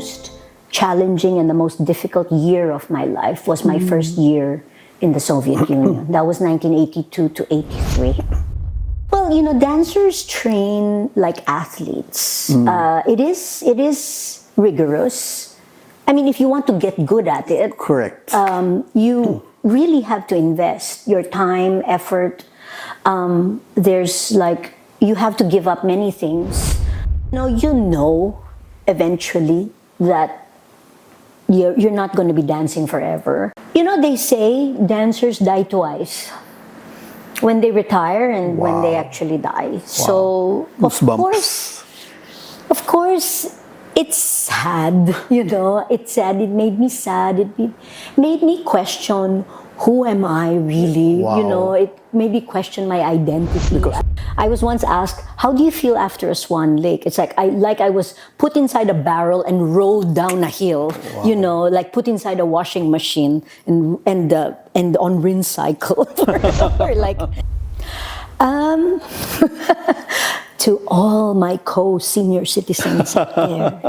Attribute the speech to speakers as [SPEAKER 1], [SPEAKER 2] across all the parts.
[SPEAKER 1] most challenging and the most difficult year of my life was my first year in the Soviet Union. That was 1982 to 83. Well, you know, dancers train like athletes. It is rigorous. I mean, if you want to get good at it,
[SPEAKER 2] Correct.
[SPEAKER 1] you really have to invest your time, effort. There's like, you have to give up many things. You know eventually that you're not going to be dancing forever. You know, they say dancers die twice. When they retire and when they actually die. So,
[SPEAKER 2] Goosebumps.
[SPEAKER 1] of course, it's sad, you know, it's sad. It made me sad. It made me question, who am I really?
[SPEAKER 2] Wow.
[SPEAKER 1] You know, it made me question my identity. I was once asked, how do you feel after a Swan Lake? It's like I was put inside a barrel and rolled down a hill, you know, like put inside a washing machine and on rinse cycle. Or like, to all my co-senior citizens out there,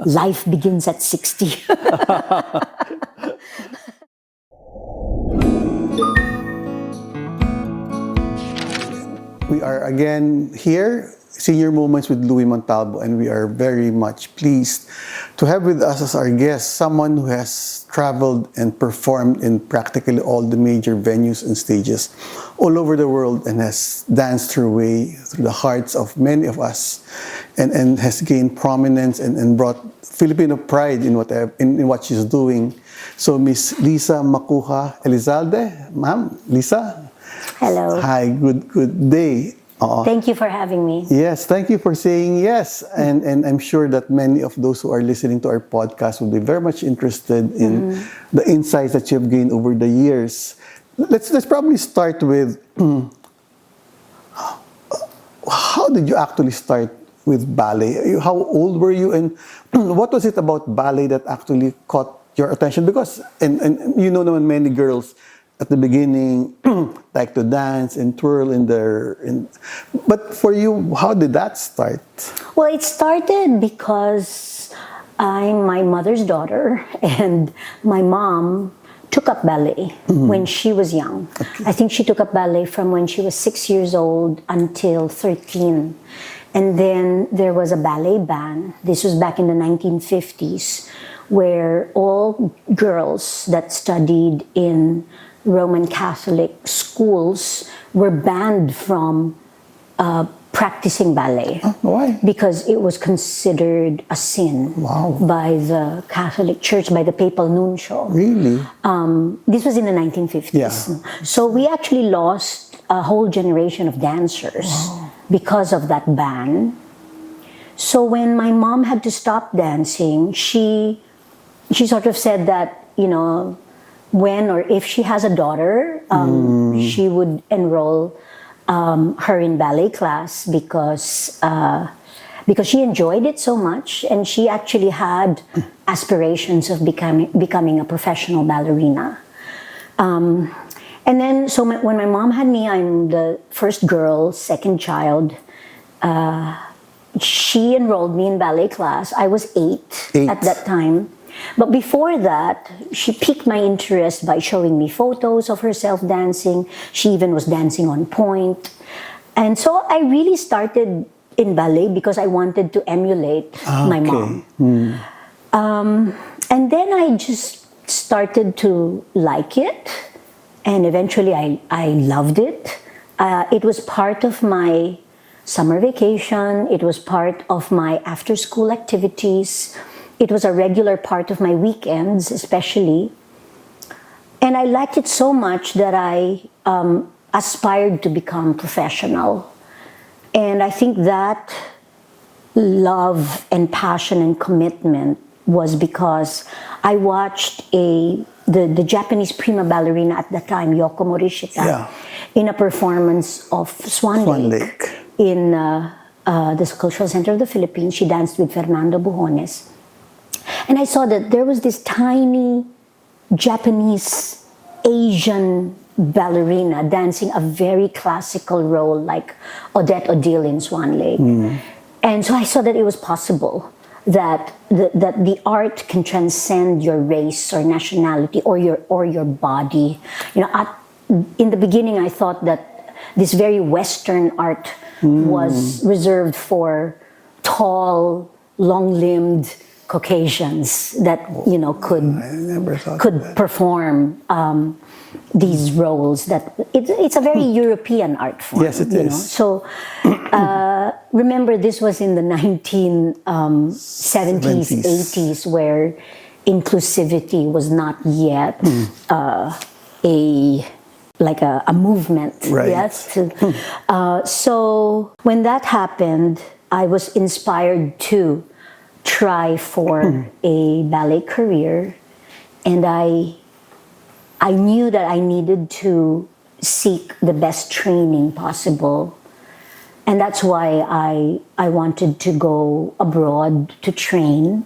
[SPEAKER 1] life begins at 60.
[SPEAKER 2] We are again here, Senior Moments with Louie Montalvo, and we are very much pleased to have with us as our guest someone who has traveled and performed in practically all the major venues and stages all over the world and has danced her way through the hearts of many of us and has gained prominence and brought Filipino pride in what she's doing. So Miss Lisa Macuja-Elizalde, ma'am, Lisa.
[SPEAKER 1] Hello.
[SPEAKER 2] Hi, good day.
[SPEAKER 1] Thank you for having me.
[SPEAKER 2] Yes, thank you for saying yes. And I'm sure that many of those who are listening to our podcast will be very much interested in the insights that you've gained over the years. Let's probably start with how did you actually start with ballet? How old were you, and what was it about ballet that actually caught your attention? Because and you know, many girls at the beginning like to dance and twirl but for you, how did that start?
[SPEAKER 1] Well, it started because I'm my mother's daughter, and my mom took up ballet when she was young. Okay. I think she took up ballet from when she was 6 years old until 13. And then there was a ballet ban. This was back in the 1950s, where all girls that studied in Roman Catholic schools were banned from practicing ballet.
[SPEAKER 2] Why?
[SPEAKER 1] Because it was considered a sin by the Catholic Church, by the papal nuncio.
[SPEAKER 2] Really?
[SPEAKER 1] This was in the 1950s.
[SPEAKER 2] Yeah.
[SPEAKER 1] So we actually lost a whole generation of dancers because of that ban. So when my mom had to stop dancing, she sort of said that, you know, when or if she has a daughter, she would enroll her in ballet class because she enjoyed it so much, and she actually had aspirations of becoming a professional ballerina. And then, so when my mom had me, I'm the first girl, second child. She enrolled me in ballet class. I was eight at that time. But before that, she piqued my interest by showing me photos of herself dancing. She even was dancing on pointe. And so I really started in ballet because I wanted to emulate my mom. And then I just started to like it. And eventually I loved it. It was part of my summer vacation. It was part of my after-school activities. It was a regular part of my weekends, especially. And I liked it so much that I aspired to become professional. And I think that love and passion and commitment was because I watched the Japanese prima ballerina at the time, Yoko Morishita, in a performance of Swan Lake. In the Cultural Center of the Philippines. She danced with Fernando Bujones. And I saw that there was this tiny Japanese Asian ballerina dancing a very classical role like Odette Odile in Swan Lake. And so I saw that it was possible. that the art can transcend your race or nationality or your body. In the beginning, I thought that this very Western art was reserved for tall, long-limbed Caucasians that
[SPEAKER 2] I never thought
[SPEAKER 1] could
[SPEAKER 2] that.
[SPEAKER 1] perform these roles. That it's a very European art form.
[SPEAKER 2] Yes, it is.
[SPEAKER 1] So remember, this was in the 1970s, 80s, where inclusivity was not yet a movement.
[SPEAKER 2] Right.
[SPEAKER 1] Yes. So when that happened, I was inspired to try for a ballet career, and I knew that I needed to seek the best training possible, and that's why I wanted to go abroad to train,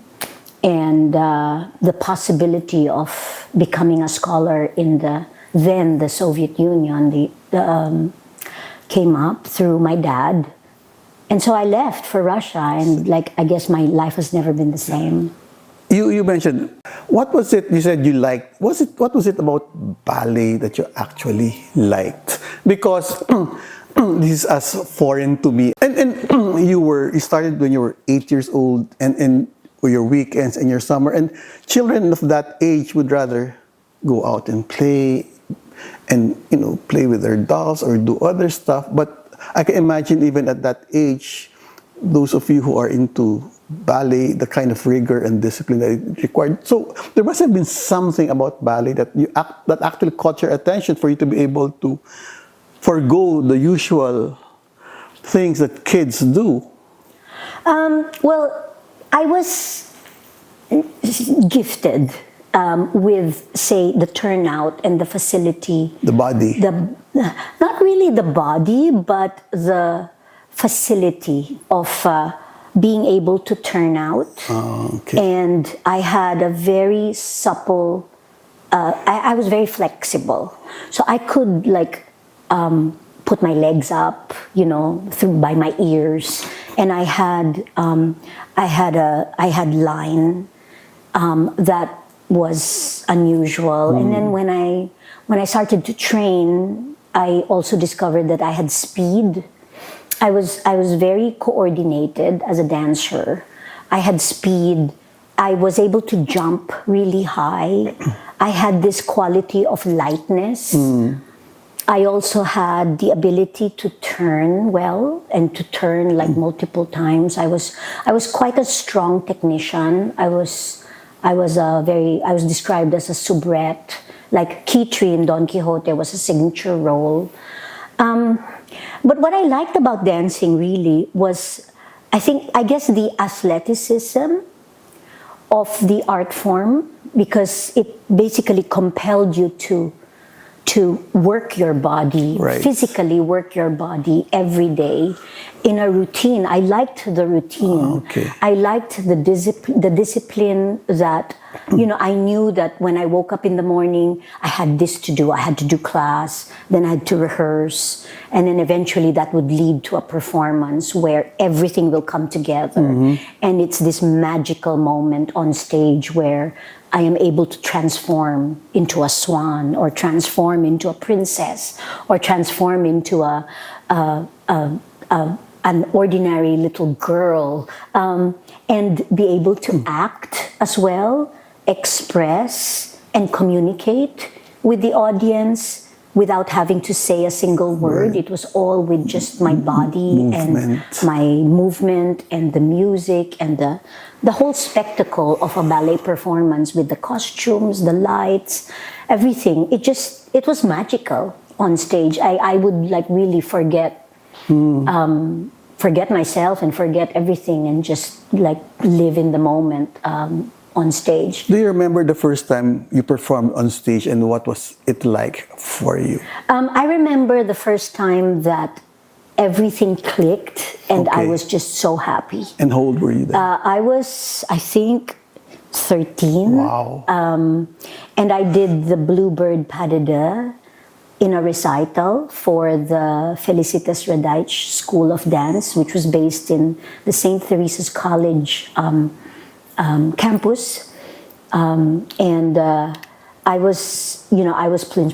[SPEAKER 1] and the possibility of becoming a scholar in the Soviet Union came up through my dad. And so I left for Russia, and I guess my life has never been the same.
[SPEAKER 2] You mentioned, what was it you said you liked? What was it about ballet that you actually liked? Because this is as foreign to me. And you started when you were 8 years old, and your weekends and your summer. And children of that age would rather go out and play, and play with their dolls or do other stuff. But I can imagine even at that age, those of you who are into ballet, the kind of rigor and discipline that it required. So there must have been something about ballet that actually caught your attention for you to be able to forgo the usual things that kids do.
[SPEAKER 1] Well, I was gifted with, say, the turnout and the facility.
[SPEAKER 2] The body.
[SPEAKER 1] Not really the body, but the facility of being able to turn out.
[SPEAKER 2] Okay.
[SPEAKER 1] And I had a very supple, I was very flexible. So I could put my legs up, through by my ears. And I had line that was unusual. And then when I started to train, I also discovered that I had speed. I was very coordinated as a dancer. I had speed. I was able to jump really high. I had this quality of lightness. I also had the ability to turn well and to turn multiple times. I was quite a strong technician. I was described as a soubrette. Like Kitri in Don Quixote was a signature role. But what I liked about dancing really was, I guess the athleticism of the art form, because it basically compelled you to work your body,
[SPEAKER 2] right.
[SPEAKER 1] Physically work your body every day in a routine. I liked the routine.
[SPEAKER 2] Okay.
[SPEAKER 1] I liked the discipline that, I knew that when I woke up in the morning, I had this to do. I had to do class, then I had to rehearse, and then eventually that would lead to a performance where everything will come together. And it's this magical moment on stage where I am able to transform into a swan, or transform into a princess, or transform into an ordinary little girl, and be able to act as well, express and communicate with the audience without having to say a single word. It was all with just my body and my movement and the music and the whole spectacle of a ballet performance with the costumes, the lights, everything. It was magical on stage. I would really forget myself and forget everything and just live in the moment on stage.
[SPEAKER 2] Do you remember the first time you performed on stage, and what was it like for you?
[SPEAKER 1] I remember the first time that everything clicked and I was just so happy.
[SPEAKER 2] And how old were you then?
[SPEAKER 1] I was, I think, 13.
[SPEAKER 2] Wow.
[SPEAKER 1] And I did the Bluebird Pas de Deux in a recital for the Felicitas Radich School of Dance, which was based in the St. Teresa's College campus, and I was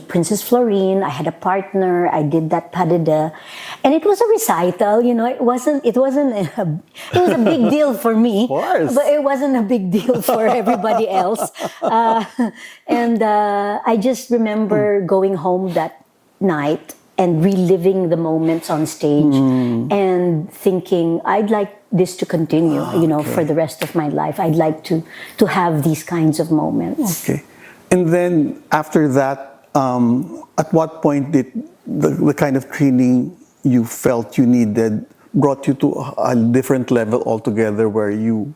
[SPEAKER 1] Princess Florine. I had a partner. I did that pas de deux, and it was a recital. It wasn't. It was a big deal for me,
[SPEAKER 2] Of course.
[SPEAKER 1] but it wasn't a big deal for everybody else. And I just remember going home that night and reliving the moments on stage and thinking, I'd like this to continue, for the rest of my life. I'd like to have these kinds of moments.
[SPEAKER 2] Okay. And then after that, at what point did the kind of training you felt you needed brought you to a different level altogether, where you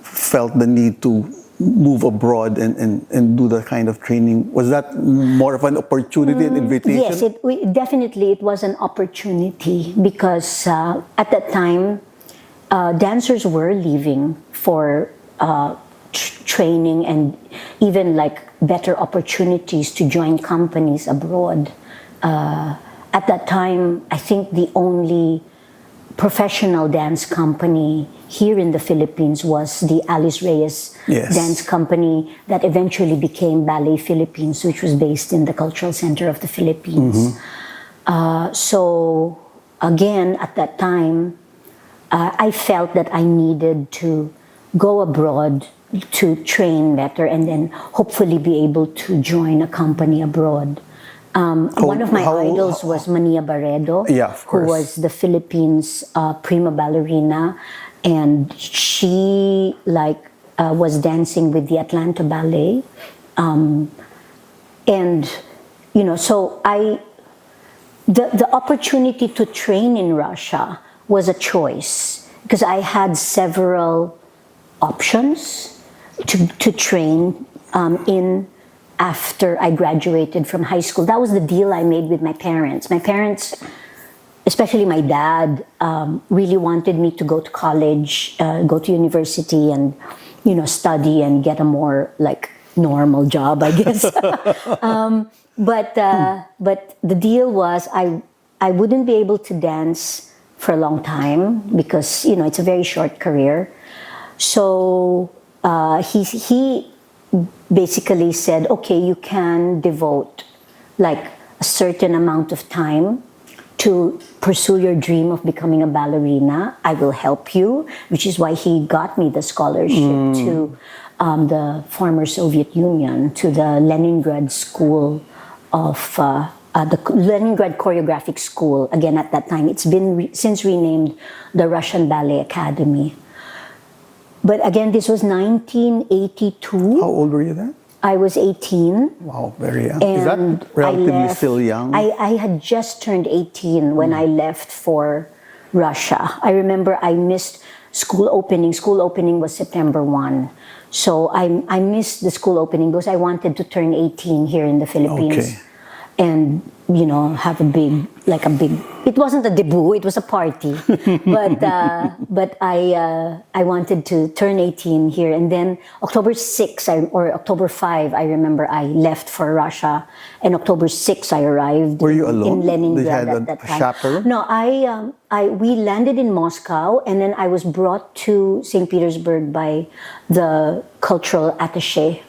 [SPEAKER 2] felt the need to move abroad and do that kind of training? Was that more of an opportunity, an invitation?
[SPEAKER 1] Yes, definitely it was an opportunity, because at that time, dancers were leaving for training and even like better opportunities to join companies abroad. At that time, I think the only professional dance company here in the Philippines was the Alice Reyes
[SPEAKER 2] Yes.
[SPEAKER 1] Dance Company that eventually became Ballet Philippines, which was based in the Cultural Center of the Philippines. So again, at that time, I felt that I needed to go abroad to train better and then hopefully be able to join a company abroad. One of my idols was Mania Barredo,
[SPEAKER 2] Yeah, of
[SPEAKER 1] who
[SPEAKER 2] course.
[SPEAKER 1] was the Philippines' prima ballerina, and she was dancing with the Atlanta Ballet, and so the opportunity to train in Russia was a choice, because I had several options to train in after I graduated from high school. That was the deal I made with my parents. My parents, especially my dad, really wanted me to go to college, go to university, and study and get a more normal job, I guess. But the deal was I wouldn't be able to dance for a long time, because it's a very short career. So he basically said, okay, you can devote a certain amount of time to pursue your dream of becoming a ballerina. I will help you, which is why he got me the scholarship to the former Soviet Union, to the Leningrad School of the Leningrad Choreographic School. Again, at that time, it's been since renamed the Russian Ballet Academy. But again, this was 1982.
[SPEAKER 2] How old were you then?
[SPEAKER 1] I was 18.
[SPEAKER 2] Wow, very young.
[SPEAKER 1] And
[SPEAKER 2] Is that relatively still young?
[SPEAKER 1] I had just turned 18 when I left for Russia. I remember I missed school opening. School opening was September 1. So I missed the school opening because I wanted to turn 18 here in the Philippines.
[SPEAKER 2] Okay.
[SPEAKER 1] And, have a big, it wasn't a debut, it was a party. but I wanted to turn 18 here. And then October 6 or October 5, I remember I left for Russia. And October 6, I arrived
[SPEAKER 2] Were you alone?
[SPEAKER 1] in Leningrad
[SPEAKER 2] They had
[SPEAKER 1] at that time.
[SPEAKER 2] chaperone?
[SPEAKER 1] No, we landed in Moscow, and then I was brought to St. Petersburg by the cultural attaché,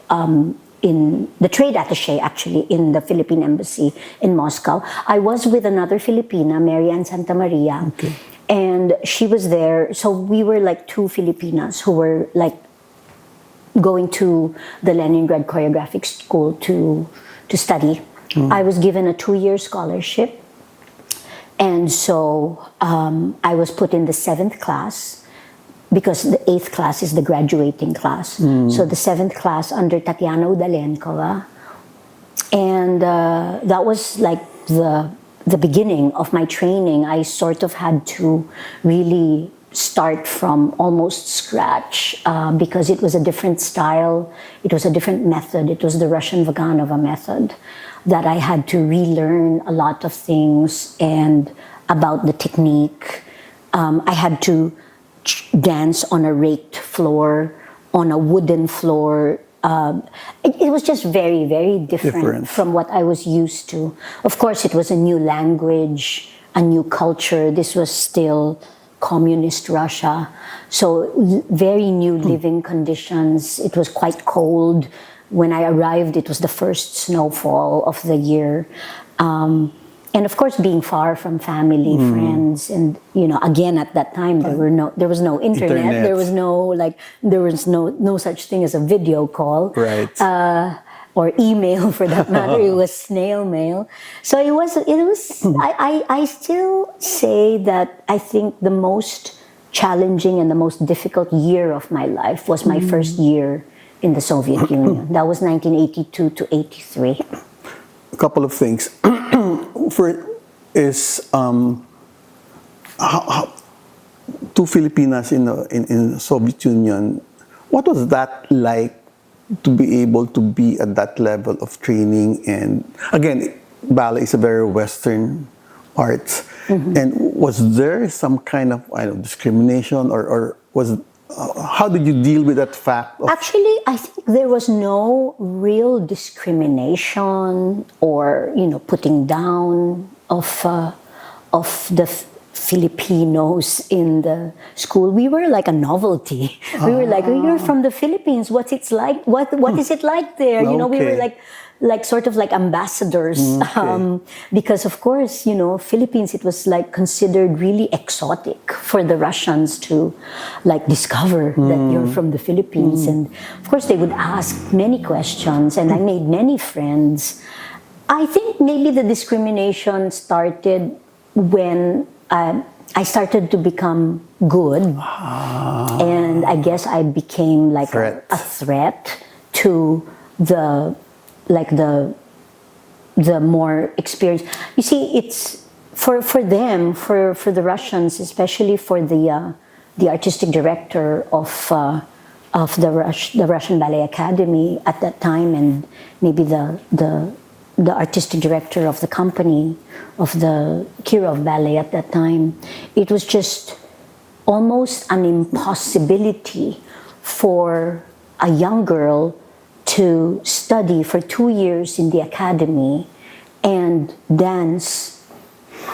[SPEAKER 1] in the trade attaché, actually, in the Philippine embassy in Moscow. I was with another Filipina, Marianne Santa Maria,
[SPEAKER 2] Okay.
[SPEAKER 1] and she was there. So we were two Filipinas who were going to the Leningrad Choreographic School to study. I was given a 2-year scholarship, and so I was put in the 7th class, because the 8th class is the graduating class. So the 7th class under Tatiana Udalenkova. And that was the beginning of my training. I sort of had to really start from almost scratch, because it was a different style, it was a different method, it was the Russian Vaganova method, that I had to relearn a lot of things and about the technique. I had to dance on a raked floor, on a wooden floor. It was just very, very different from what I was used to. Of course, it was a new language, a new culture. This was still communist Russia. So very new living conditions. It was quite cold. When I arrived, it was the first snowfall of the year. And of course, being far from family, friends, and again at that time there was no internet. There was no such thing as a video call,
[SPEAKER 2] Right.
[SPEAKER 1] Or email for that matter. It was snail mail. So it was. I still say that I think the most challenging and the most difficult year of my life was my first year in the Soviet Union. That was 1982 to 83.
[SPEAKER 2] A couple of things. First is two Filipinas in the Soviet Union. What was that like to be able to be at that level of training? And again, ballet is a very Western art. And was there some kind of discrimination or was how did you deal with that fact?
[SPEAKER 1] Actually, I think there was no real discrimination or putting down of the Filipinos in the school. We were like a novelty. We were like, "You're from the Philippines. What's it like? What is it like there?" We were like sort of like ambassadors, because of course Philippines, it was like considered really exotic for the Russians to like discover that you're from the Philippines. And of course they would ask many questions, and I made many friends. I think maybe the discrimination started when I started to become good, and I guess I became like a threat to the more experienced. You see, it's for them, for the Russians, especially for the artistic director of the Russian Ballet Academy at that time, and maybe the artistic director of the company of the Kirov Ballet at that time. It was just almost an impossibility for a young girl to study for 2 years in the academy and dance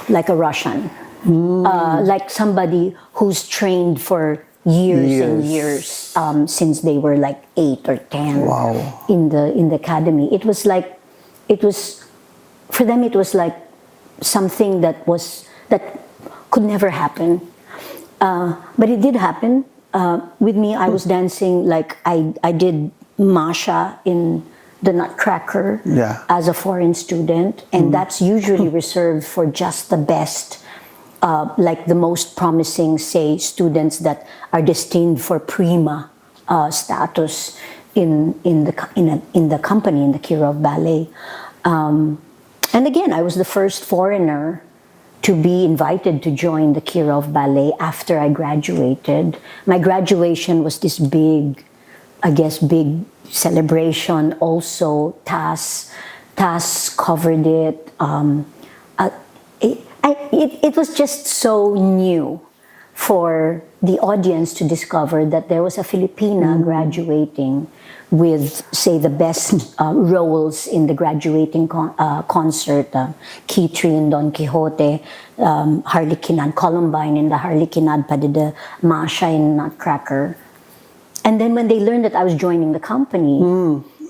[SPEAKER 1] like a Russian, like somebody who's trained for years and years, since they were like 8 or 10 in the academy. It was for them, it was like something that could never happen, but it did happen. With me, I was dancing like I did Masha in the Nutcracker as a foreign student, and that's usually reserved for just the best, like the most promising, say, students that are destined for prima status in the company, in the Kirov Ballet. And again, I was the first foreigner to be invited to join the Kirov Ballet after I graduated. My graduation was this big celebration. Also, TAS covered it. It was just so new for the audience to discover that there was a Filipina graduating with, say, the best roles in the graduating concert, Kitri in Don Quixote, Harlequinade, Columbine in the Harlequinade, Padida, Masha in Nutcracker. And then when they learned that I was joining the company...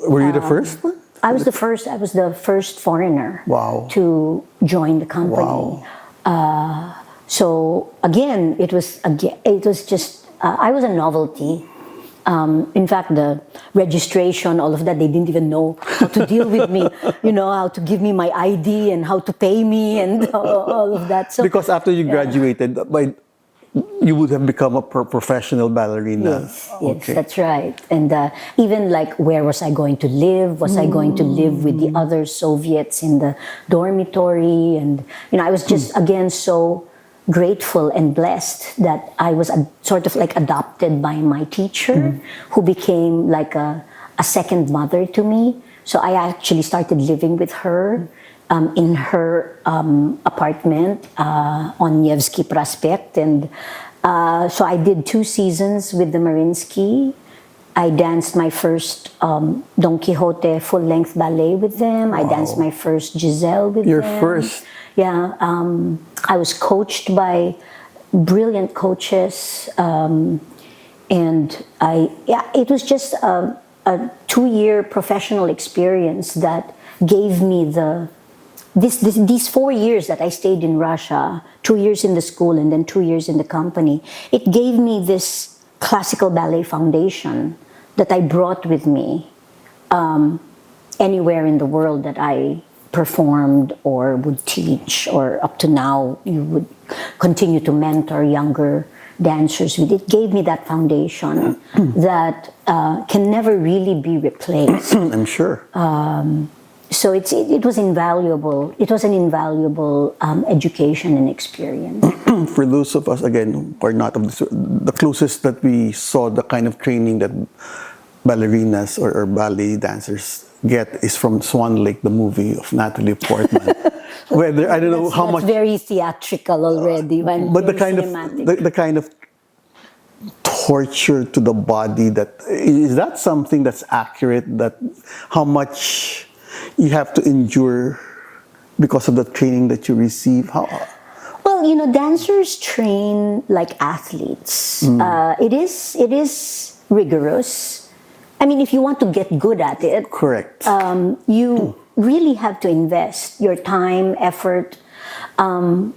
[SPEAKER 2] Were you the first one?
[SPEAKER 1] I was the first. I was the first foreigner to join the company. So again, it was just I was a novelty. In fact, the registration, all of that, they didn't even know how to deal with me. How to give me my ID and how to pay me and all of that. So
[SPEAKER 2] because after you graduated, you would have become a professional ballerina.
[SPEAKER 1] Yes, that's right. And even like, where was I going to live? Was I going to live with the other Soviets in the dormitory? And I was just again so grateful and blessed that I was sort of like adopted by my teacher, who became like a second mother to me. So I actually started living with her in her apartment on Nevsky Prospect. And so I did 2 seasons with the Mariinsky. I danced my first Don Quixote full-length ballet with them. I danced my first Giselle with them.
[SPEAKER 2] Your first?
[SPEAKER 1] Yeah. I was coached by brilliant coaches, and it was just a 2-year professional experience that gave me these 4 years that I stayed in Russia, 2 years in the school and then 2 years in the company. It gave me this classical ballet foundation that I brought with me anywhere in the world that I performed or would teach, or up to now you would continue to mentor younger dancers with. It gave me that foundation that can never really be replaced.
[SPEAKER 2] I'm sure.
[SPEAKER 1] So it was invaluable. It was an invaluable education and experience.
[SPEAKER 2] For those of us, again, who are not of the closest that we saw the kind of training that ballerinas or ballet dancers get is from Swan Lake, the movie of Natalie Portman. Whether I don't know how much
[SPEAKER 1] very theatrical already,
[SPEAKER 2] but the kind
[SPEAKER 1] cinematic.
[SPEAKER 2] of the kind of torture to the body, that is that something that's accurate, that how much you have to endure because of the training that you receive?
[SPEAKER 1] Well, dancers train like athletes. It is rigorous. I mean, if you want to get good at it,
[SPEAKER 2] Correct.
[SPEAKER 1] You really have to invest your time, effort. You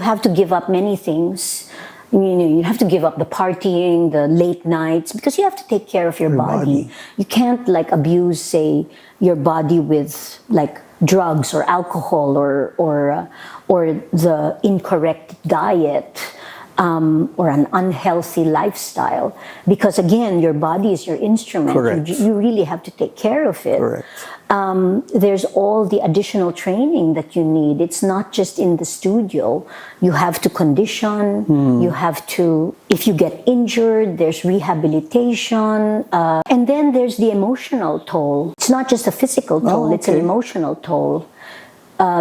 [SPEAKER 1] have to give up many things. You have to give up the partying, the late nights, because you have to take care of your body. You can't abuse, say, your body with drugs or alcohol or the incorrect diet. Or an unhealthy lifestyle, because again, your body is your instrument.
[SPEAKER 2] Correct.
[SPEAKER 1] You really have to take care of it.
[SPEAKER 2] Correct.
[SPEAKER 1] There's all the additional training that you need. It's not just in the studio. You have to condition. You have to, if you get injured, there's rehabilitation. And then there's the emotional toll. It's not just a physical toll, it's an emotional toll.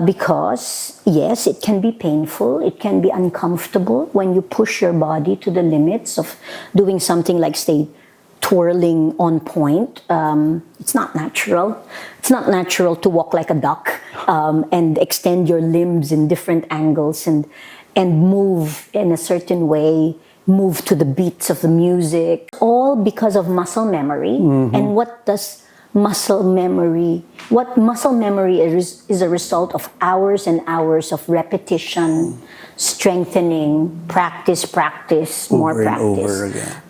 [SPEAKER 1] Because, yes, it can be painful, it can be uncomfortable when you push your body to the limits of doing something like, say, twirling on pointe. It's not natural. It's not natural to walk like a duck and extend your limbs in different angles and move in a certain way, move to the beats of the music, all because of muscle memory. And what muscle memory is a result of hours and hours of repetition, strengthening, practice, more
[SPEAKER 2] over
[SPEAKER 1] practice.
[SPEAKER 2] And over again.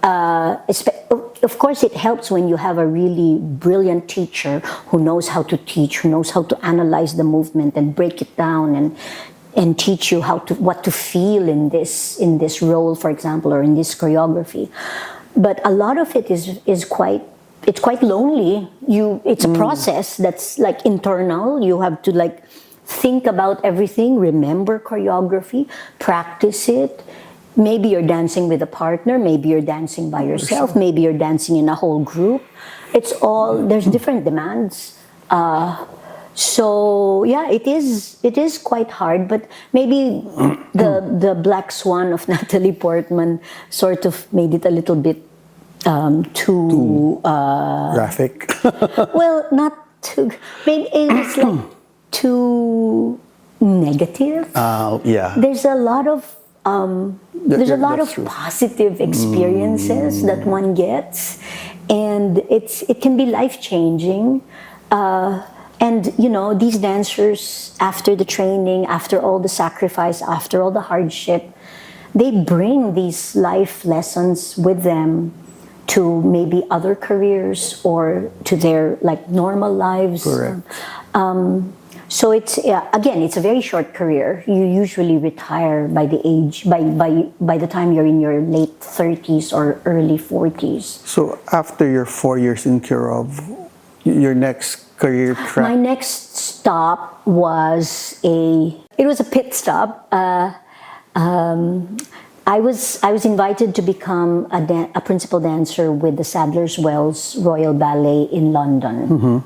[SPEAKER 1] Of course, it helps when you have a really brilliant teacher who knows how to teach, who knows how to analyze the movement and break it down and teach you what to feel in this role, for example, or in this choreography. But a lot of it is quite lonely. It's a process that's internal. You have to think about everything, remember choreography, practice it. Maybe you're dancing with a partner, maybe you're dancing by yourself, maybe you're dancing in a whole group. There's different demands. So yeah, it is quite hard, but maybe the Black Swan of Natalie Portman sort of made it a little bit too
[SPEAKER 2] graphic.
[SPEAKER 1] well, not too. Maybe it's too negative.
[SPEAKER 2] Yeah.
[SPEAKER 1] There's a lot of
[SPEAKER 2] That's true.
[SPEAKER 1] positive experiences that one gets, and it can be life-changing. And these dancers, after the training, after all the sacrifice, after all the hardship, they bring these life lessons with them to maybe other careers or to their normal lives.
[SPEAKER 2] Correct.
[SPEAKER 1] So it's a very short career. You usually retire by the time you're in your late 30s or early 40s.
[SPEAKER 2] So after your 4 years in Kirov, your next career track?
[SPEAKER 1] My next stop was a pit stop. I was invited to become a principal dancer with the Sadler's Wells Royal Ballet in London.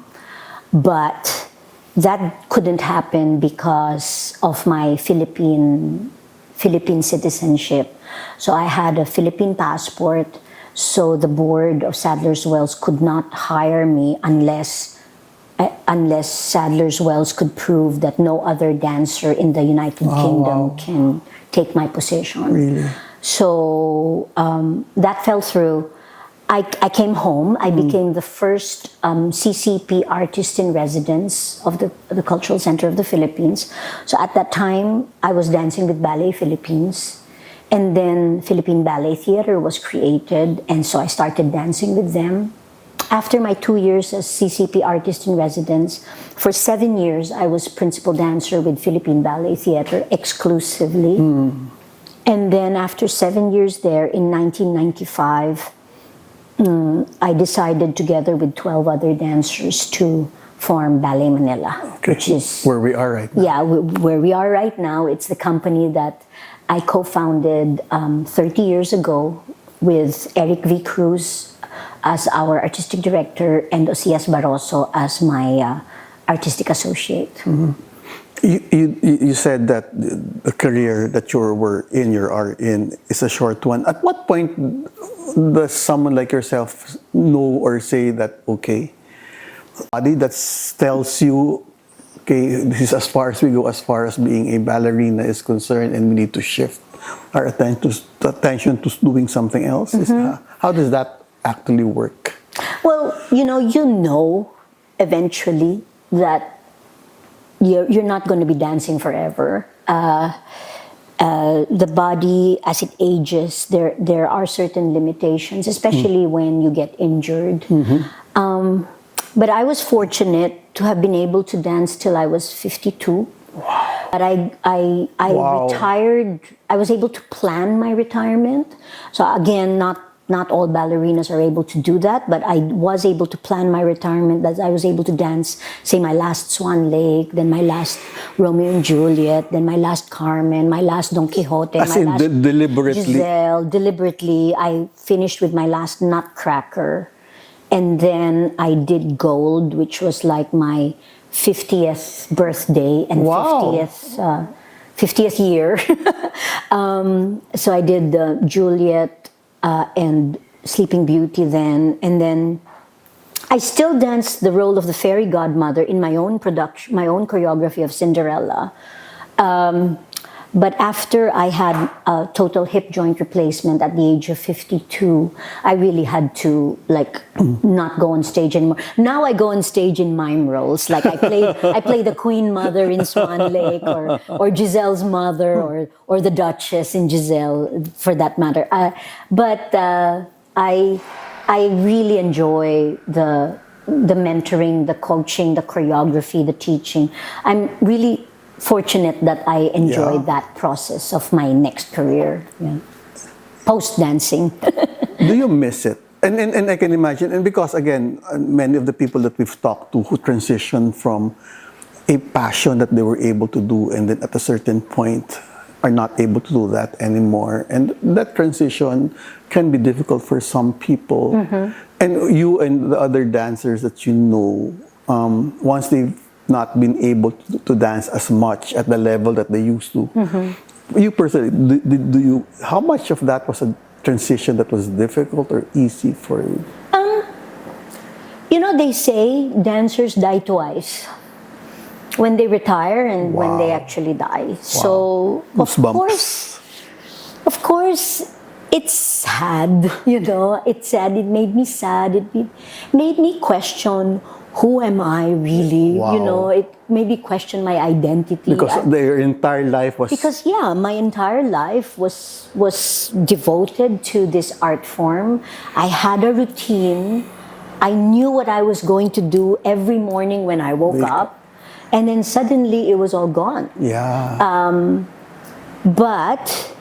[SPEAKER 1] But that couldn't happen because of my Philippine citizenship. So I had a Philippine passport, so the board of Sadler's Wells could not hire me unless unless Sadler's Wells could prove that no other dancer in the United Kingdom can take my position.
[SPEAKER 2] Really?
[SPEAKER 1] So that fell through. I came home. I became the first CCP artist in residence of the Cultural Center of the Philippines. So at that time, I was dancing with Ballet Philippines. And then Philippine Ballet Theater was created. And so I started dancing with them. After my 2 years as CCP artist in residence, for 7 years, I was principal dancer with Philippine Ballet Theater exclusively. And then after 7 years there, in 1995, I decided together with 12 other dancers to form Ballet Manila, which is
[SPEAKER 2] where we are right now.
[SPEAKER 1] Yeah, where we are right now. It's the company that I co-founded 30 years ago with Eric V. Cruz as our artistic director and Osias Barroso as my artistic associate.
[SPEAKER 2] You said that the career that you are in is a short one. At what point does someone like yourself know or say that, okay, body that tells you, okay, this is as far as we go as far as being a ballerina is concerned, and we need to shift our attention to doing something else? How does that actually work?
[SPEAKER 1] Well, you know eventually that you're not going to be dancing forever. The body, as it ages, there are certain limitations, especially when you get injured. But I was fortunate to have been able to dance till I was 52.
[SPEAKER 2] Wow.
[SPEAKER 1] But I retired. I was able to plan my retirement. So again, not all ballerinas are able to do that, but I was able to plan my retirement, that I was able to dance, say, my last Swan Lake, then my last Romeo and Juliet, then my last Carmen, my last Don Quixote,
[SPEAKER 2] As
[SPEAKER 1] my
[SPEAKER 2] in
[SPEAKER 1] last
[SPEAKER 2] deliberately?
[SPEAKER 1] Giselle. Deliberately, I finished with my last Nutcracker, and then I did Gold, which was like my 50th birthday and
[SPEAKER 2] Wow.
[SPEAKER 1] 50th year. So I did Juliet, and Sleeping Beauty then, and then I still danced the role of the fairy godmother in my own production, my own choreography of Cinderella. But after I had a total hip joint replacement at the age of 52, I really had to not go on stage anymore. Now I go on stage in mime roles. Like I play the Queen Mother in Swan Lake, or Giselle's mother, or the Duchess in Giselle, for that matter. But I really enjoy the mentoring, the coaching, the choreography, the teaching. I'm really fortunate that I enjoyed that process of my next career, post dancing.
[SPEAKER 2] Do you miss it? And I can imagine, and because again, many of the people that we've talked to who transitioned from a passion that they were able to do, and then at a certain point are not able to do that anymore, and that transition can be difficult for some people. And you and the other dancers that you know, once they've not been able to dance as much at the level that they used to. You personally, do you? How much of that was a transition that was difficult or easy for you?
[SPEAKER 1] They say dancers die twice. When they retire and when they actually die. So of course, it's sad. It's sad. It made me sad. It made me question, who am I really?
[SPEAKER 2] Wow.
[SPEAKER 1] It made me question my identity.
[SPEAKER 2] Because their entire life was...
[SPEAKER 1] Because my entire life was devoted to this art form. I had a routine. I knew what I was going to do every morning when I woke up. And then suddenly it was all gone. But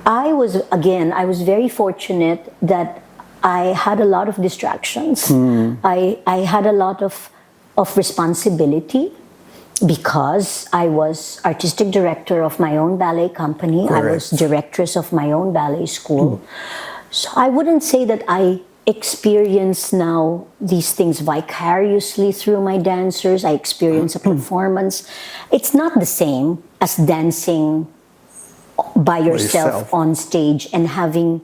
[SPEAKER 1] I was very fortunate that I had a lot of distractions. I had a lot of responsibility because I was artistic director of my own ballet company.
[SPEAKER 2] Correct.
[SPEAKER 1] I was directress of my own ballet school. So I wouldn't say that I experience now these things vicariously through my dancers. I experience a performance. It's not the same as dancing by yourself on stage and having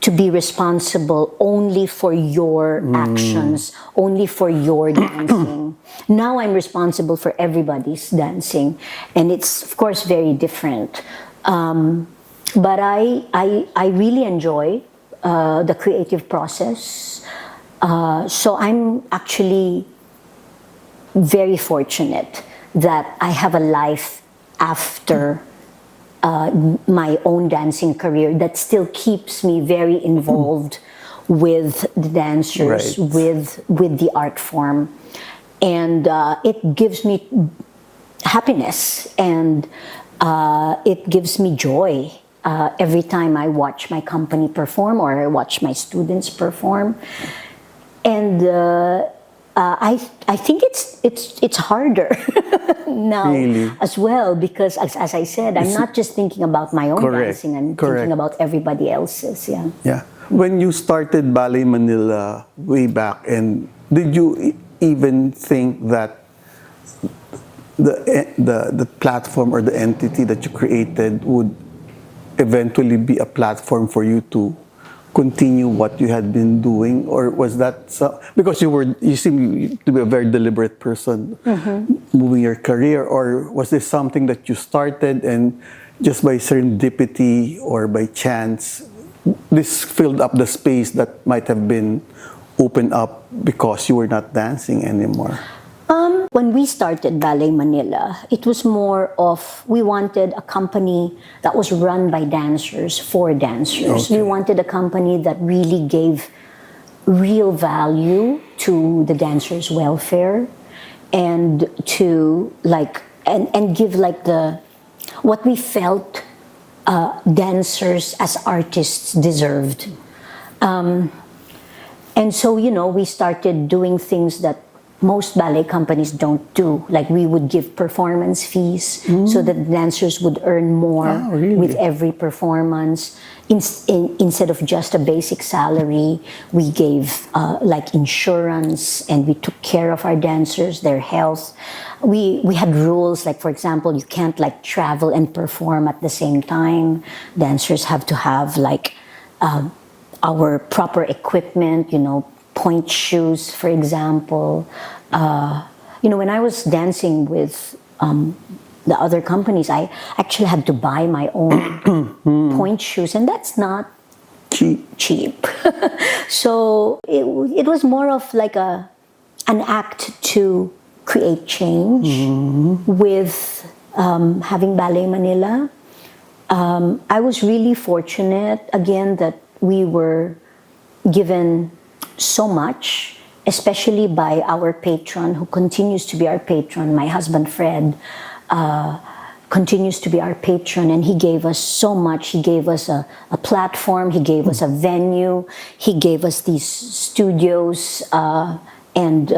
[SPEAKER 1] to be responsible only for your actions, only for your dancing. Now I'm responsible for everybody's dancing, and it's of course very different. But I really enjoy the creative process. So I'm actually very fortunate that I have a life after my own dancing career that still keeps me very involved with the dancers,
[SPEAKER 2] Right.
[SPEAKER 1] with the art form, and it gives me happiness, and it gives me joy every time I watch my company perform or I watch my students perform. And I think it's harder now
[SPEAKER 2] Really?
[SPEAKER 1] as well, because as I said, I'm not just thinking about my own
[SPEAKER 2] Correct.
[SPEAKER 1] dancing, I'm
[SPEAKER 2] Correct.
[SPEAKER 1] thinking about everybody else's. Yeah.
[SPEAKER 2] Yeah. When you started Ballet Manila way back, and did you even think that the platform or the entity that you created would eventually be a platform for you to continue what you had been doing, or was that because you seem to be a very deliberate person moving your career, or was this something that you started and just by serendipity or by chance this filled up the space that might have been opened up because you were not dancing anymore?
[SPEAKER 1] When we started Ballet Manila, it was more of we wanted a company that was run by dancers for dancers.
[SPEAKER 2] Okay.
[SPEAKER 1] We wanted a company that really gave real value to the dancers' welfare, and to and give the what we felt dancers as artists deserved. And so, we started doing things that most ballet companies don't do. Like we would give performance fees so that the dancers would earn more
[SPEAKER 2] Oh, really?
[SPEAKER 1] with every performance. Instead of just a basic salary, we gave insurance, and we took care of our dancers, their health. We had rules, like for example, you can't travel and perform at the same time. Dancers have to have our proper equipment, pointe shoes, for example. When I was dancing with the other companies, I actually had to buy my own pointe shoes, and that's not cheap. So it was more of an act to create change with having Ballet Manila. I was really fortunate, again, that we were given so much, especially by our patron, who continues to be our patron. My husband, Fred, continues to be our patron, and he gave us so much. He gave us a platform, he gave us a venue, he gave us these studios, and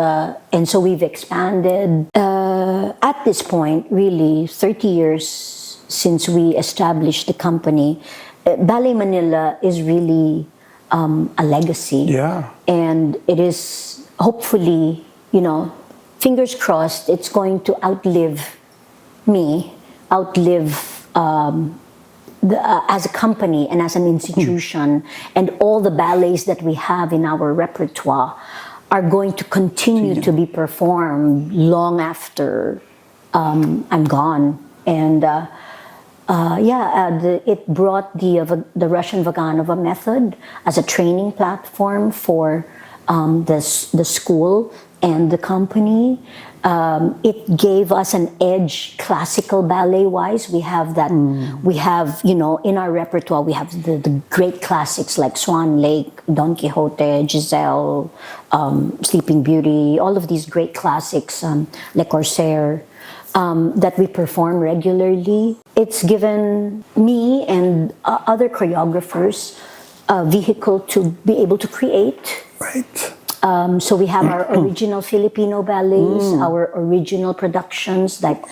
[SPEAKER 1] so we've expanded. At this point, really, 30 years since we established the company, Ballet Manila is really a legacy.
[SPEAKER 2] Yeah.
[SPEAKER 1] And it is hopefully, fingers crossed, it's going to outlive me, as a company and as an institution, and all the ballets that we have in our repertoire are going to continue to be performed long after I'm gone. And it brought the Russian Vaganova method as a training platform for the school and the company. It gave us an edge classical ballet-wise. We have that. We have, in our repertoire, we have the great classics like Swan Lake, Don Quixote, Giselle, Sleeping Beauty, all of these great classics, Le Corsaire, that we perform regularly. It's given me and other choreographers a vehicle to be able to create.
[SPEAKER 2] Right.
[SPEAKER 1] So we have our original Filipino ballets, our original productions like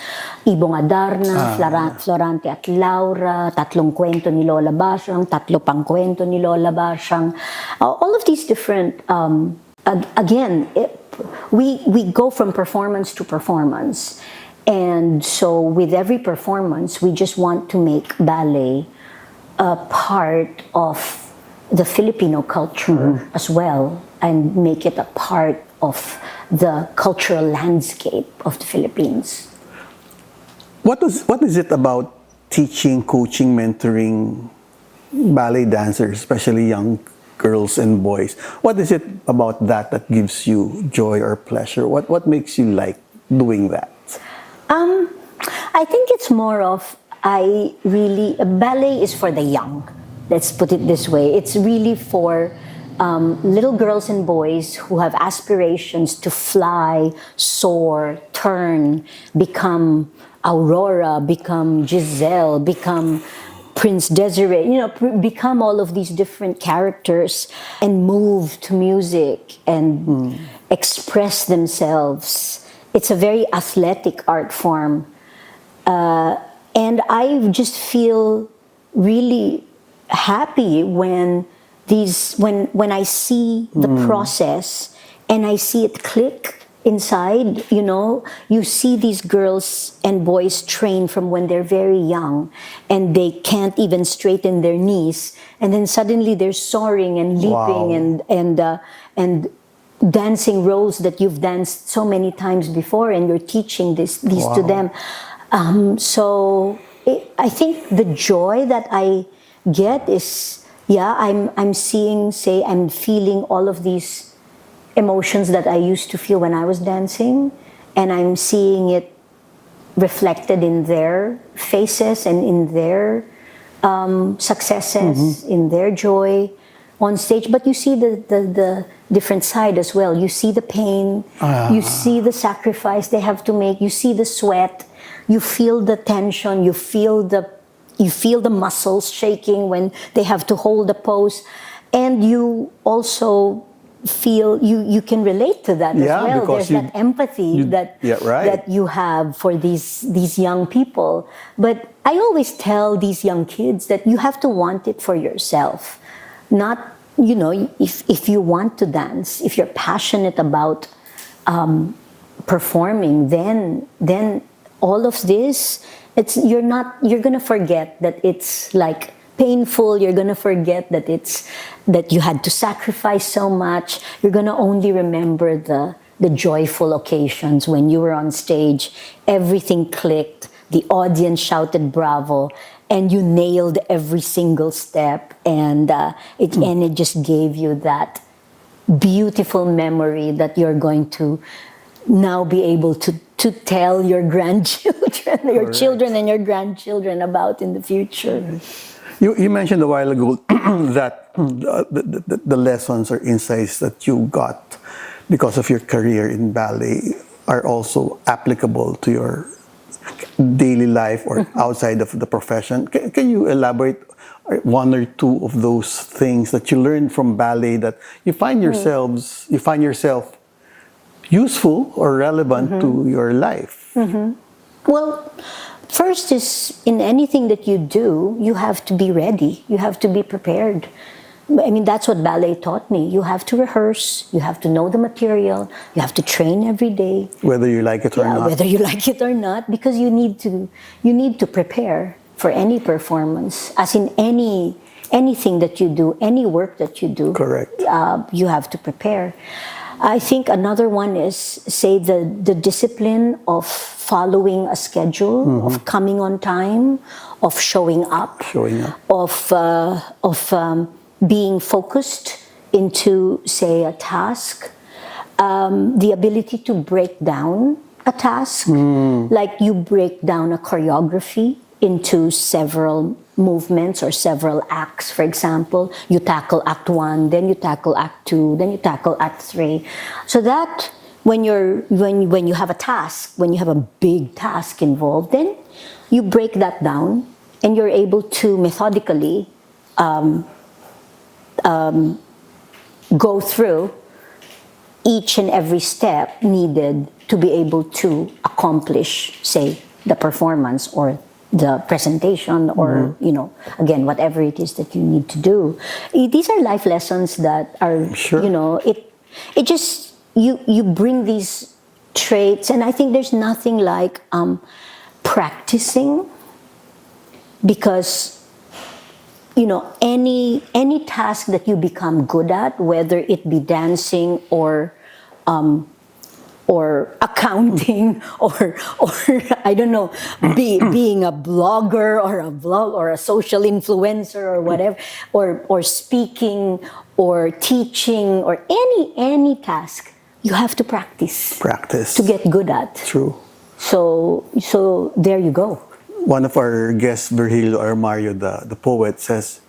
[SPEAKER 1] Ibong Adarna, Florante at Laura, Tatlong Kwento ni Lola Basyang, Tatlo Pang Kwento ni Lola Basyang. All of these different, we go from performance to performance. And so with every performance, we just want to make ballet a part of the Filipino culture as well, and make it a part of the cultural landscape of the Philippines.
[SPEAKER 2] What is it about teaching, coaching, mentoring ballet dancers, especially young girls and boys? What is it about that that gives you joy or pleasure? What makes you like doing that?
[SPEAKER 1] I think it's more of ballet is for the young. Let's put it this way. It's really for little girls and boys who have aspirations to fly, soar, turn, become Aurora, become Giselle, become Prince Desiree, become all of these different characters and move to music and express themselves. It's a very athletic art form. And I just feel really happy when I see the process and I see it click inside. You see these girls and boys train from when they're very young and they can't even straighten their knees, and then suddenly they're soaring and leaping and dancing roles that you've danced so many times before, and you're teaching these to them. I think the joy that I get is, I'm feeling all of these emotions that I used to feel when I was dancing, and I'm seeing it reflected in their faces and in their successes, in their joy on stage. But you see the different side as well. You see the pain, you see the sacrifice they have to make, you see the sweat, you feel the tension, you feel the muscles shaking when they have to hold the pose, and you also feel you can relate to that as well. There's that empathy that you have for these young people. But I always tell these young kids that you have to want it for yourself. Not, if you want to dance, if you're passionate about performing, then all of this, you're gonna forget that it's like painful. You're gonna forget that you had to sacrifice so much. You're gonna only remember the joyful occasions when you were on stage, everything clicked, the audience shouted bravo, and you nailed every single step, and it just gave you that beautiful memory that you're going to now be able to tell your grandchildren, your children and your grandchildren about in the future.
[SPEAKER 2] You mentioned a while ago that the lessons or insights that you got because of your career in ballet are also applicable to your daily life or outside of the profession. Can you elaborate one or two of those things that you learned from ballet that you find yourself useful or relevant to your life?
[SPEAKER 1] Well, first is, in anything that you do, you have to be ready. You have to be prepared. I mean, that's what ballet taught me. You have to rehearse, you have to know the material, you have to train every day.
[SPEAKER 2] Whether you like it or not.
[SPEAKER 1] Whether you like it or not, because you need to prepare for any performance, as in anything that you do, any work that you do.
[SPEAKER 2] Correct.
[SPEAKER 1] You have to prepare. I think another one is, say, the discipline of following a schedule, of coming on time, of showing up, of being focused into, say, a task, the ability to break down a task, like you break down a choreography into several movements or several acts. For example, you tackle act 1, then you tackle act 2, then you tackle act 3. So that when you have a task, when you have a big task involved, then you break that down and you're able to methodically go through each and every step needed to be able to accomplish, say, the performance or the presentation, or again, whatever it is that you need to do. These are life lessons that are, it just, you bring these traits, and I think there's nothing like practicing, because any task that you become good at, whether it be dancing or accounting or I don't know, being a blogger or a vlog or a social influencer or whatever, or speaking or teaching or any task, you have to practice
[SPEAKER 2] Practice.
[SPEAKER 1] to get good at.
[SPEAKER 2] True.
[SPEAKER 1] So there you go.
[SPEAKER 2] One of our guests, Virgilio Armario, the poet, says,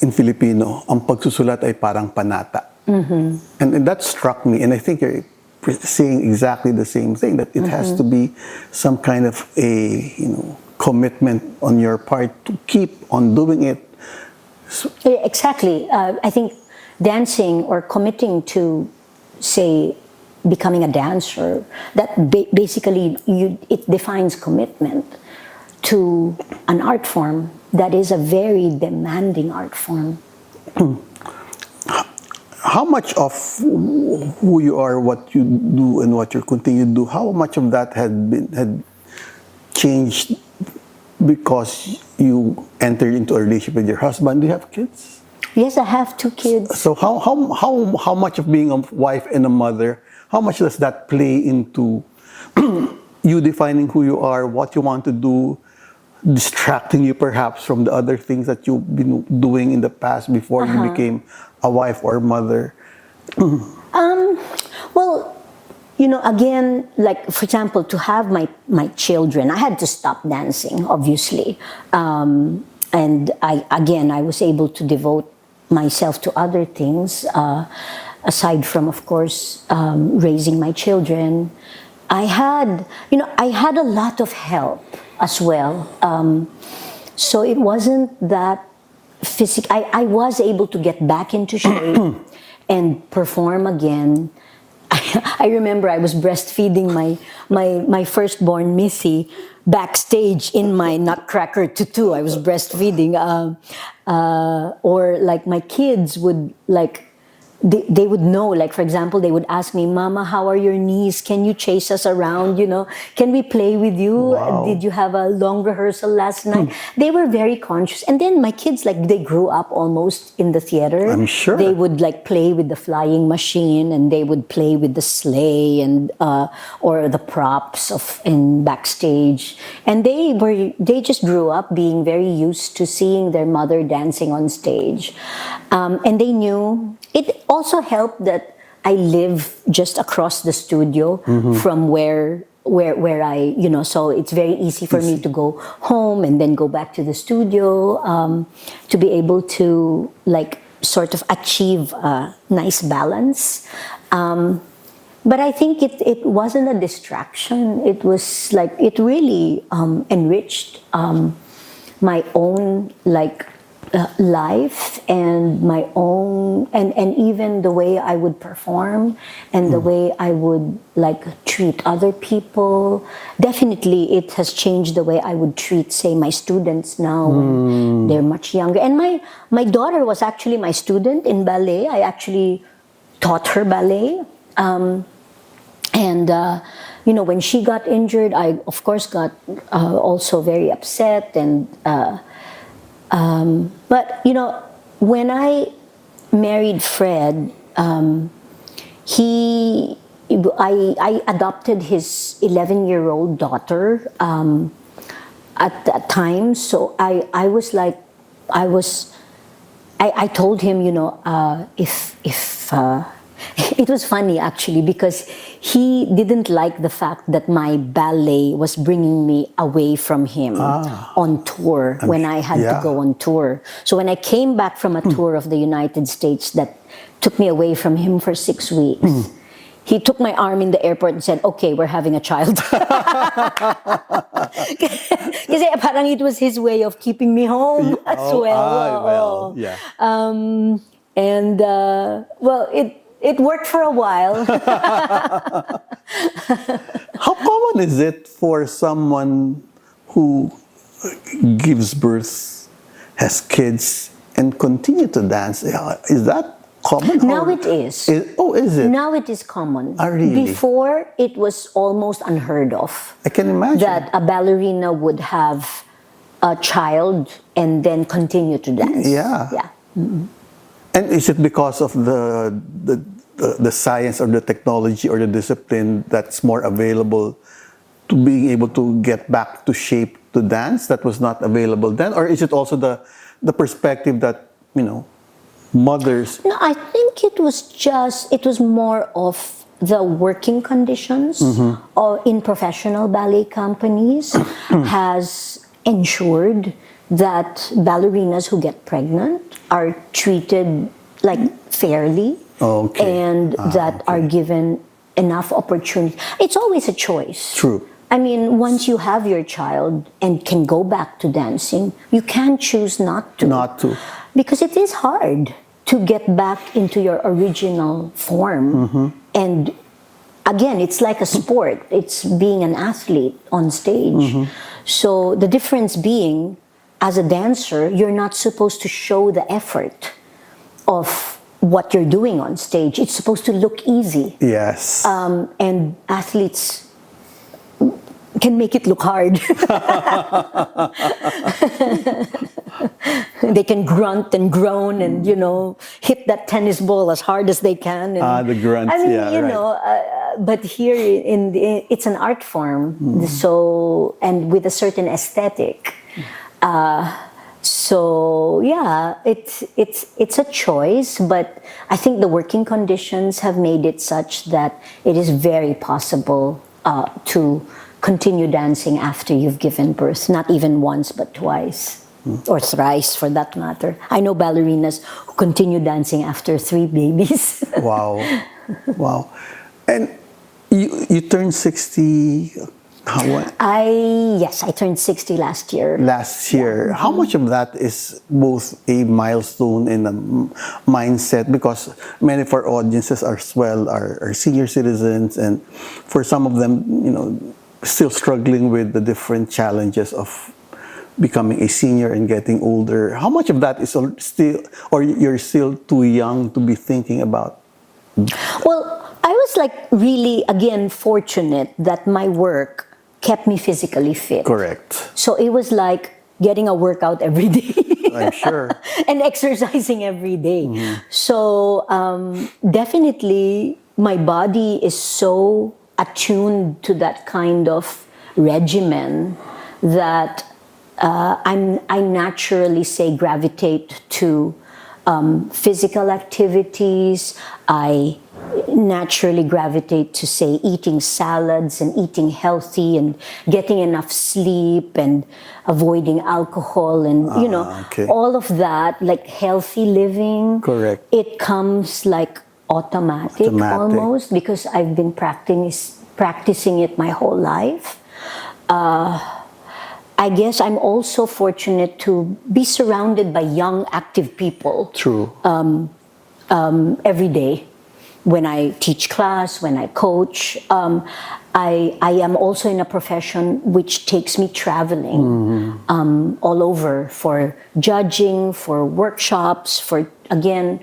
[SPEAKER 2] in Filipino, ang pagsusulat ay parang panata. And that struck me, and I think you're saying exactly the same thing, that it has to be some kind of a commitment on your part to keep on doing it.
[SPEAKER 1] Exactly. I think dancing or committing to, say, becoming a dancer, that basically it defines commitment to an art form that is a very demanding art form.
[SPEAKER 2] How much of who you are, what you do, and what you continue to do, how much of that had changed because you entered into a relationship with your husband? Do you have kids?
[SPEAKER 1] Yes, I have 2 kids.
[SPEAKER 2] So how much of being a wife and a mother, how much does that play into you defining who you are, what you want to do, distracting you perhaps from the other things that you've been doing in the past before you became a wife or mother?
[SPEAKER 1] Well, again, like for example, to have my children, I had to stop dancing, obviously, and I was able to devote myself to other things aside from, of course, raising my children. I had a lot of help as well, so it wasn't that physical. I was able to get back into shape and perform again. I remember I was breastfeeding my firstborn Missy backstage in my Nutcracker tutu. I was breastfeeding, or like my kids would like. They would know, like for example, they would ask me, "Mama, how are your knees? Can you chase us around? Can we play with you?
[SPEAKER 2] Wow.
[SPEAKER 1] Did you have a long rehearsal last night?" They were very conscious. And then my kids, like they grew up almost in the theater.
[SPEAKER 2] I'm sure.
[SPEAKER 1] They would like play with the flying machine, and they would play with the sleigh and or the props in backstage. And they just grew up being very used to seeing their mother dancing on stage, and they knew. It also helped that I live just across the studio from where I, so it's very easy for me to go home and then go back to the studio, to be able to like sort of achieve a nice balance. But I think it wasn't a distraction. It was like, it really enriched my own like life and my own, and even the way I would perform and the way I would like treat other people. Definitely it has changed the way I would treat, say, my students now when they're much younger. And my daughter was actually my student in ballet. I actually taught her ballet. When she got injured, I of course got also very upset and but when I married Fred, I adopted his 11-year-old daughter at that time. So I was like, I told him, if it was funny actually, because he didn't like the fact that my ballet was bringing me away from him on tour when I had to go on tour. So when I came back from a tour of the United States that took me away from him for 6 weeks, he took my arm in the airport and said, "Okay, we're having a child." Kasi parang it was his way of keeping me home as well.
[SPEAKER 2] Yeah.
[SPEAKER 1] Well, it worked for a while.
[SPEAKER 2] How common is it for someone who gives birth, has kids, and continue to dance? Is that common?
[SPEAKER 1] Now it is.
[SPEAKER 2] Is it?
[SPEAKER 1] Now it is common.
[SPEAKER 2] Really?
[SPEAKER 1] Before, it was almost unheard of
[SPEAKER 2] I can imagine.
[SPEAKER 1] that a ballerina would have a child and then continue to dance.
[SPEAKER 2] Yeah.
[SPEAKER 1] Yeah.
[SPEAKER 2] And is it because of the science or the technology or the discipline that's more available to being able to get back to shape to dance that was not available then? Or is it also the perspective that, mothers...
[SPEAKER 1] No, I think it was more of the working conditions or in professional ballet companies has ensured that ballerinas who get pregnant are treated like fairly and that are given enough opportunity. It's always a choice.
[SPEAKER 2] True.
[SPEAKER 1] I mean, once you have your child and can go back to dancing, you can choose not to.
[SPEAKER 2] Not to.
[SPEAKER 1] Because it is hard to get back into your original form. And again, it's like a sport. It's being an athlete on stage. So the difference being, as a dancer, you're not supposed to show the effort of what you're doing on stage. It's supposed to look easy.
[SPEAKER 2] Yes.
[SPEAKER 1] And athletes can make it look hard. They can grunt and groan and, hit that tennis ball as hard as they can. And,
[SPEAKER 2] the grunts,
[SPEAKER 1] I mean, but here it's an art form. So, and with a certain aesthetic. So yeah, it's a choice, but I think the working conditions have made it such that it is very possible to continue dancing after you've given birth, not even once but twice or thrice for that matter. I know ballerinas who continue dancing after 3 babies.
[SPEAKER 2] Wow. And you turned 60.
[SPEAKER 1] Yes, I turned 60 last year.
[SPEAKER 2] Last year. How much of that is both a milestone and a mindset? Because many of our audiences as well are senior citizens, and for some of them, still struggling with the different challenges of becoming a senior and getting older. How much of that is still, or you're still too young to be thinking about?
[SPEAKER 1] Well, I was really, again, fortunate that my work kept me physically fit.
[SPEAKER 2] Correct.
[SPEAKER 1] So it was like getting a workout every day.
[SPEAKER 2] I'm sure.
[SPEAKER 1] And exercising every day. So definitely my body is so attuned to that kind of regimen that I naturally gravitate to physical activities. I naturally gravitate to eating salads and eating healthy and getting enough sleep and avoiding alcohol and all of that, like healthy living.
[SPEAKER 2] Correct.
[SPEAKER 1] It comes automatic almost, because I've been practicing it my whole life. I guess I'm also fortunate to be surrounded by young, active people.
[SPEAKER 2] True.
[SPEAKER 1] Every day. When I teach class, when I coach, I am also in a profession which takes me traveling all over for judging, for workshops, for, again,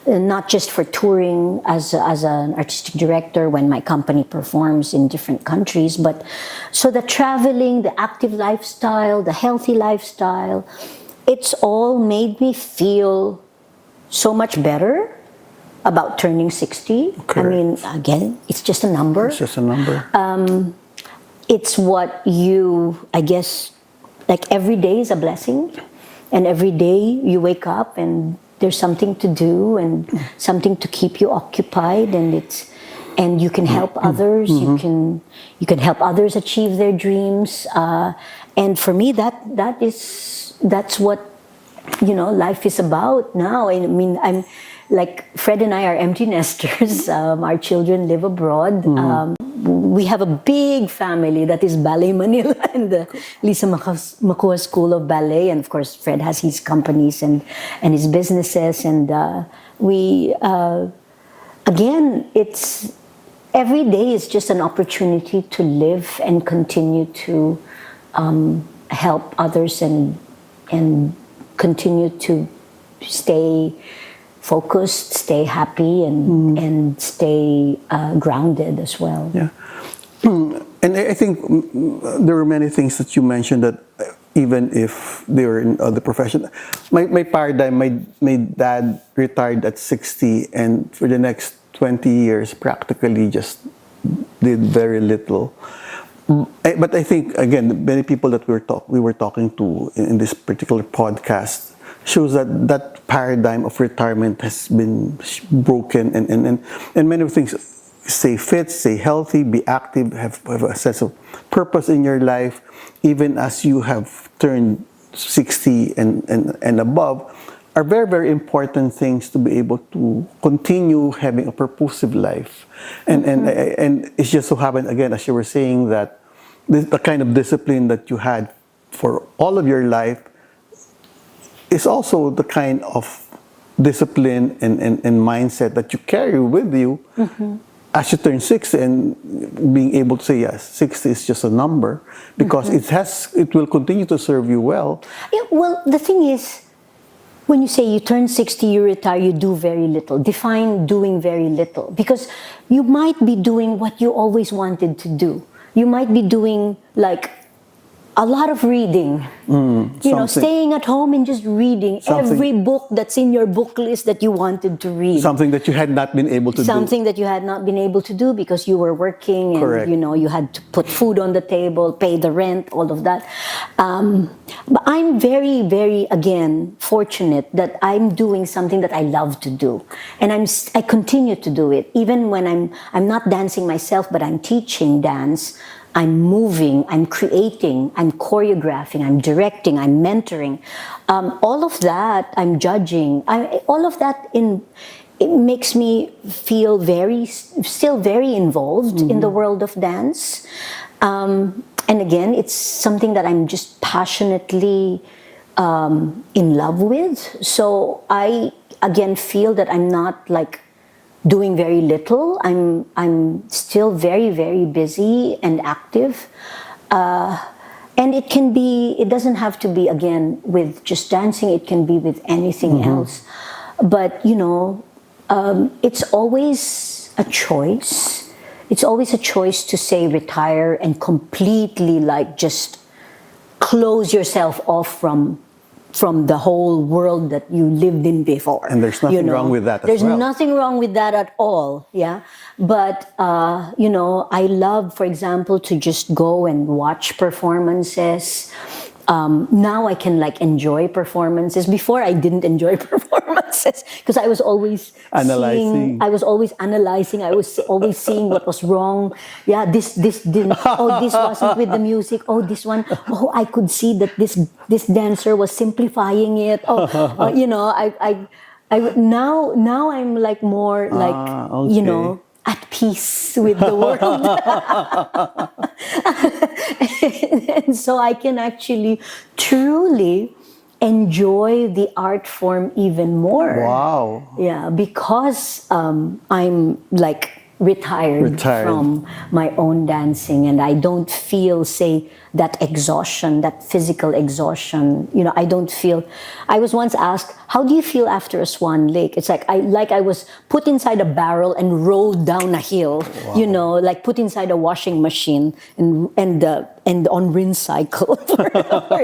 [SPEAKER 1] not just for touring as an artistic director when my company performs in different countries, but so the traveling, the active lifestyle, the healthy lifestyle, it's all made me feel so much better about turning 60.
[SPEAKER 2] Correct.
[SPEAKER 1] I mean, again, it's just a number.
[SPEAKER 2] It's just a number.
[SPEAKER 1] It's what I guess, every day is a blessing. And every day you wake up and there's something to do and something to keep you occupied, and you can help others. You can help others achieve their dreams. And for me, that's what life is about now. I mean, I'm Fred and I are empty nesters. Our children live abroad. We have a big family that is Ballet Manila and the Lisa Macuja School of Ballet, and of course Fred has his companies and his businesses, and we again, it's every day is just an opportunity to live and continue to help others and continue to stay focused, stay happy, and stay grounded as well.
[SPEAKER 2] Yeah. And I think there were many things that you mentioned that even if they were in other profession. My paradigm, my dad retired at 60, and for the next 20 years practically just did very little. But I think, again, many people that we were talking to in this particular podcast shows that that paradigm of retirement has been broken, and many things: stay fit, stay healthy, be active, have a sense of purpose in your life, even as you have turned 60 and above, are very, very important things to be able to continue having a purposive life. And it just so happened, again, as you were saying, that the kind of discipline that you had for all of your life is also the kind of discipline and mindset that you carry with you as you turn 60, and being able to say, yes, 60 is just a number, because it will continue to serve you well.
[SPEAKER 1] Yeah, well, the thing is, when you say you turn 60, you retire, you do very little. Define doing very little. Because you might be doing what you always wanted to do. You might be doing like a lot of reading. Staying at home and just reading every book that's in your book list that you wanted to read.
[SPEAKER 2] Something that you had not been able to do.
[SPEAKER 1] Something that you had not been able to do because you were working and
[SPEAKER 2] Correct.
[SPEAKER 1] You had to put food on the table, pay the rent, all of that. But I'm very, very, again, fortunate that I'm doing something that I love to do. And I continue to do it. Even when I'm not dancing myself, but I'm teaching dance, I'm moving, I'm creating, I'm choreographing, I'm directing, I'm mentoring. All of that, I'm judging. All of that it makes me feel still very involved in the world of dance. And again, it's something that I'm just passionately in love with. So I, again, feel that I'm not like doing very little. I'm still very, very busy and active. And it doesn't have to be, again, with just dancing, it can be with anything else. But, it's always a choice. It's always a choice to say retire and completely like just close yourself off from the whole world that you lived in before.
[SPEAKER 2] And there's nothing wrong with that as
[SPEAKER 1] There's
[SPEAKER 2] well.
[SPEAKER 1] nothing wrong with that at all, yeah. But, I love, for example, to just go and watch performances. Now I can like enjoy performances. Before I didn't enjoy performances because I was always
[SPEAKER 2] Analyzing.
[SPEAKER 1] I was always analyzing. I was always seeing what was wrong. Yeah, this didn't. Oh, this wasn't with the music. Oh, this one. Oh, I could see that this dancer was simplifying it. Oh, now I'm like more like
[SPEAKER 2] okay.
[SPEAKER 1] At peace with the world. And so I can actually truly enjoy the art form even more.
[SPEAKER 2] Wow.
[SPEAKER 1] Yeah, because I'm like retired from my own dancing, and I don't feel, say, that exhaustion, that physical exhaustion. I don't feel. I was once asked, "How do you feel after a Swan Lake?" It's like I was put inside a barrel and rolled down a hill.
[SPEAKER 2] Wow.
[SPEAKER 1] Like put inside a washing machine and on rinse cycle for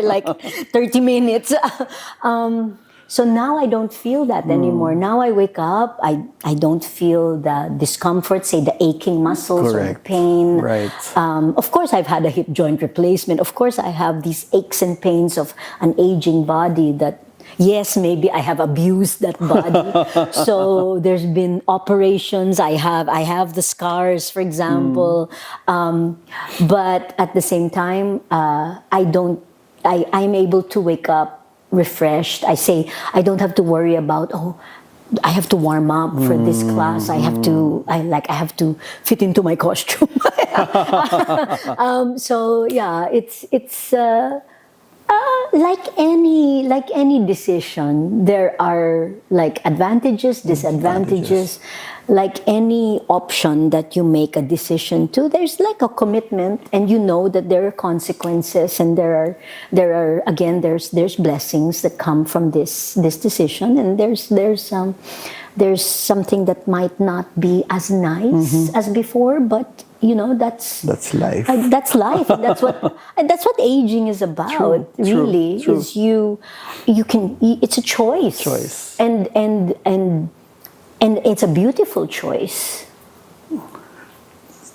[SPEAKER 1] like 30 minutes. So now I don't feel that anymore. Now I wake up, I don't feel the discomfort, say the aching muscles or the pain.
[SPEAKER 2] Right.
[SPEAKER 1] Of course, I've had a hip joint replacement. Of course, I have these aches and pains of an aging body that, yes, maybe I have abused that body. So there's been operations. I have the scars, for example. But at the same time, I'm able to wake up refreshed. I say I don't have to worry about, I have to warm up for this class. I have to fit into my costume. So yeah, it's like any decision. There are like advantages, disadvantages. Like any option that you make a decision to, there's like a commitment, and you know that there are consequences, and there are again there's blessings that come from this decision, and there's there's something that might not be as nice as before, but that's
[SPEAKER 2] life.
[SPEAKER 1] That's life, and that's what aging is about.
[SPEAKER 2] True,
[SPEAKER 1] really,
[SPEAKER 2] true.
[SPEAKER 1] is you can. It's a choice. And it's a beautiful choice.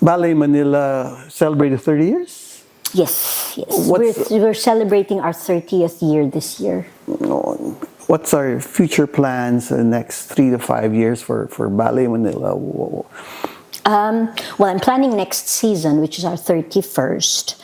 [SPEAKER 2] Ballet Manila celebrated 30 years?
[SPEAKER 1] Yes. We're celebrating our 30th year this year.
[SPEAKER 2] What's our future plans in the next 3 to 5 years for Ballet Manila?
[SPEAKER 1] Well, I'm planning next season, which is our 31st.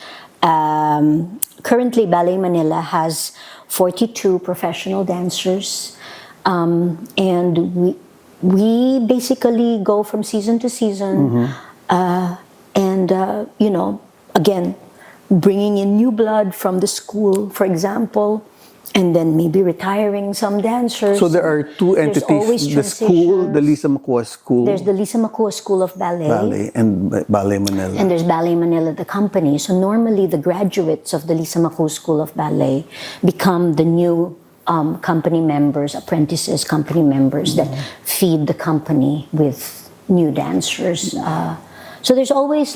[SPEAKER 1] Currently, Ballet Manila has 42 professional dancers, and we basically go from season to season, and again, bringing in new blood from the school, for example, and then maybe retiring some dancers.
[SPEAKER 2] So there are two entities, the school, the Lisa Macuja School.
[SPEAKER 1] There's the Lisa Macuja School of Ballet.
[SPEAKER 2] And Ballet Manila.
[SPEAKER 1] And there's Ballet Manila, the company. So normally the graduates of the Lisa Macuja School of Ballet become the new company members, apprentices, company members that feed the company with new dancers. So there's always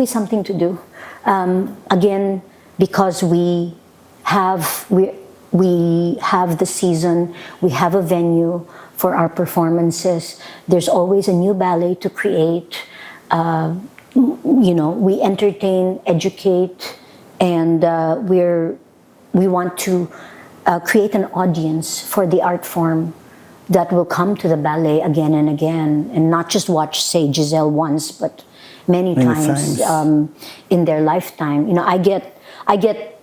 [SPEAKER 1] something to do. Again, because we have the season, we have a venue for our performances. There's always a new ballet to create. We entertain, educate, and we want to create an audience for the art form that will come to the ballet again and again, and not just watch, say, Giselle once, but many times in their lifetime. I get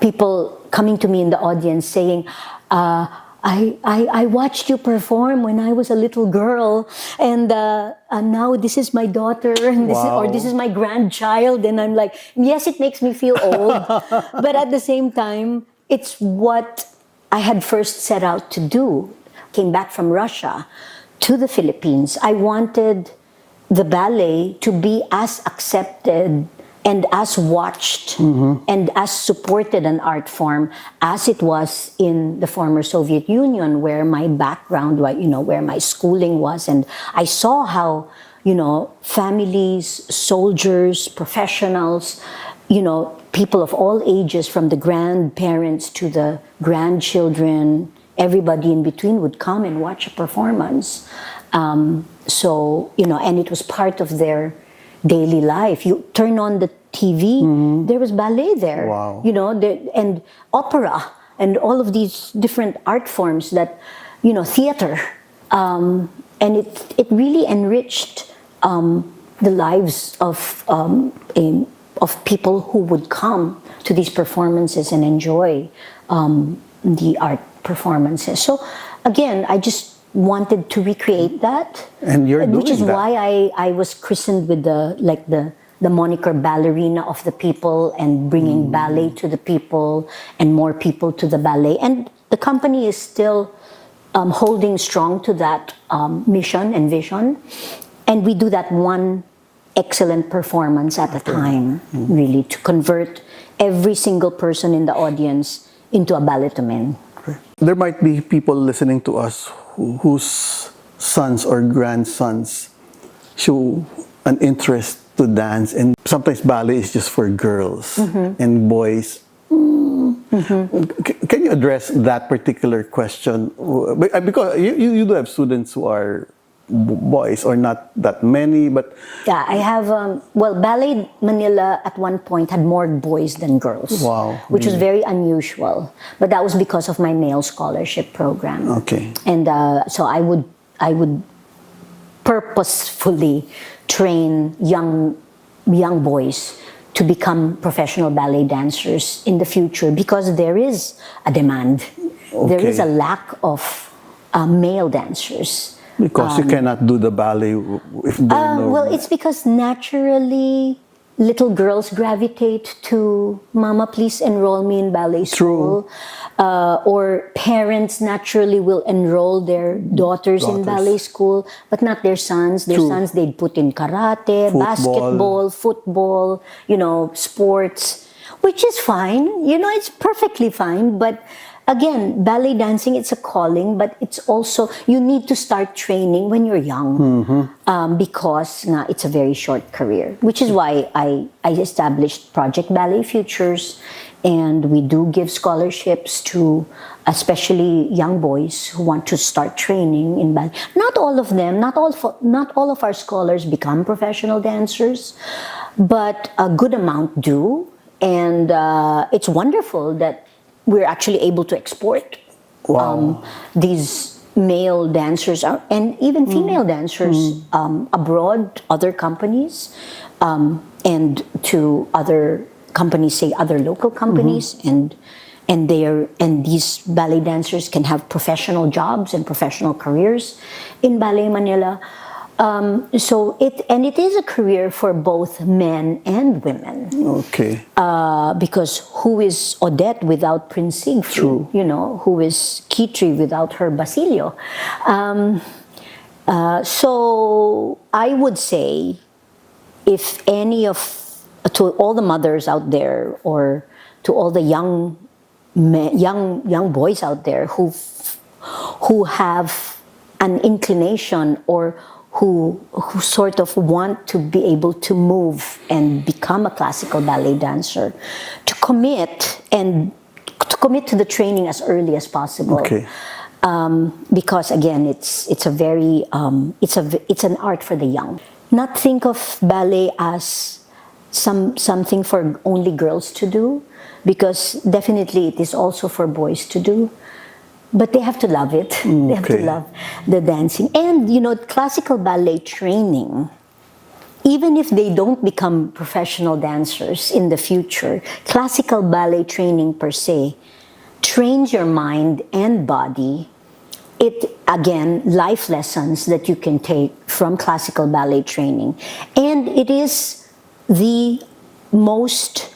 [SPEAKER 1] people coming to me in the audience saying, I watched you perform when I was a little girl, and now this is my daughter, and this is my grandchild, and I'm like, yes, it makes me feel old, but at the same time, it's what I had first set out to do. Came back from Russia to the Philippines. I wanted the ballet to be as accepted and as watched and as supported an art form as it was in the former Soviet Union, where my background, where my schooling was. And I saw how, families, soldiers, professionals, people of all ages, from the grandparents to the grandchildren, everybody in between would come and watch a performance. And it was part of their daily life. You turn on the TV, there was ballet there.
[SPEAKER 2] Wow.
[SPEAKER 1] And opera and all of these different art forms that, theater. And it really enriched the lives of people who would come to these performances and enjoy the art performances. So again, I just wanted to recreate that,
[SPEAKER 2] and you're doing
[SPEAKER 1] which is
[SPEAKER 2] that.
[SPEAKER 1] why I was christened with the moniker ballerina of the people, and bringing ballet to the people and more people to the ballet. And the company is still holding strong to that mission and vision, and we do that one excellent performance at a time, really, to convert every single person in the audience into a ballet-man.
[SPEAKER 2] There might be people listening to us whose sons or grandsons show an interest to dance, and sometimes ballet is just for girls and boys. Can you address that particular question? Because you do have students who are boys, or not that many, but
[SPEAKER 1] yeah, I have Ballet Manila at one point had more boys than girls.
[SPEAKER 2] Wow,
[SPEAKER 1] which was very unusual, but that was because of my male scholarship program.
[SPEAKER 2] Okay.
[SPEAKER 1] And so I would purposefully train young boys to become professional ballet dancers in the future, because there is a demand. There is a lack of male dancers.
[SPEAKER 2] Because you cannot do the ballet if there are no...
[SPEAKER 1] Well, it's because naturally little girls gravitate to, Mama, please enroll me in ballet school. Or parents naturally will enroll their daughters in ballet school, but not their sons. Their sons, they'd put in karate, basketball, football, sports, which is fine. It's perfectly fine. But again, ballet dancing, it's a calling, but it's also, you need to start training when you're young, because it's a very short career, which is why I established Project Ballet Futures, and we do give scholarships to especially young boys who want to start training in ballet. Not all of them, not all of our scholars become professional dancers, but a good amount do, and it's wonderful that we're actually able to export these male dancers and even female dancers abroad, other companies, and to other companies, say other local companies, and these ballet dancers can have professional jobs and professional careers in Ballet Manila. So it is a career for both men and women.
[SPEAKER 2] Okay.
[SPEAKER 1] Because who is Odette without Prince Siegfried?
[SPEAKER 2] True.
[SPEAKER 1] You know, who is Kitri without her Basilio? So I would say, if any of, to all the mothers out there, or to all the young boys out there who have an inclination, or who sort of want to be able to move and become a classical ballet dancer, to commit to the training as early as possible.
[SPEAKER 2] Okay.
[SPEAKER 1] Because again, it's a very it's an art for the young. Not think of ballet as something for only girls to do, because definitely it is also for boys to do. But they have to love it. They have to love the dancing. And, you know, classical ballet training, even if they don't become professional dancers in the future, classical ballet training per se trains your mind and body. It, again, life lessons that you can take from classical ballet training. And it is the most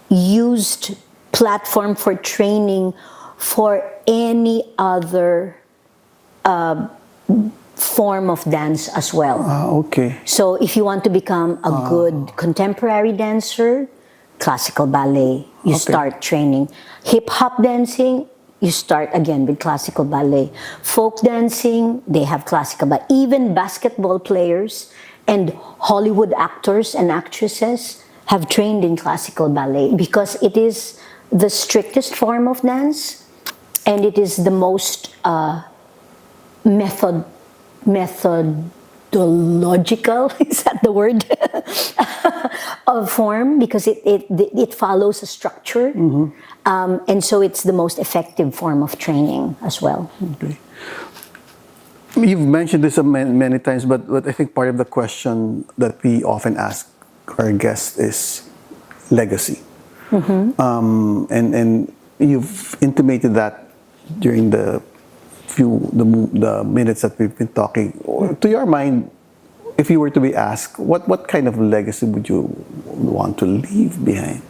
[SPEAKER 1] used platform for training for any other form of dance as well.
[SPEAKER 2] Okay.
[SPEAKER 1] So if you want to become a good contemporary dancer, classical ballet, you start training. Hip-hop dancing, you start again with classical ballet. Folk dancing, they have classical ballet. Even basketball players and Hollywood actors and actresses have trained in classical ballet, because it is the strictest form of dance. And it is the most methodological, is that the word, of form, because it follows a structure. And so it's the most effective form of training as well.
[SPEAKER 2] Okay. You've mentioned this many times, but I think part of the question that we often ask our guests is legacy. And you've intimated that during the minutes that we've been talking. To your mind, if you were to be asked, what kind of legacy would you want to leave behind?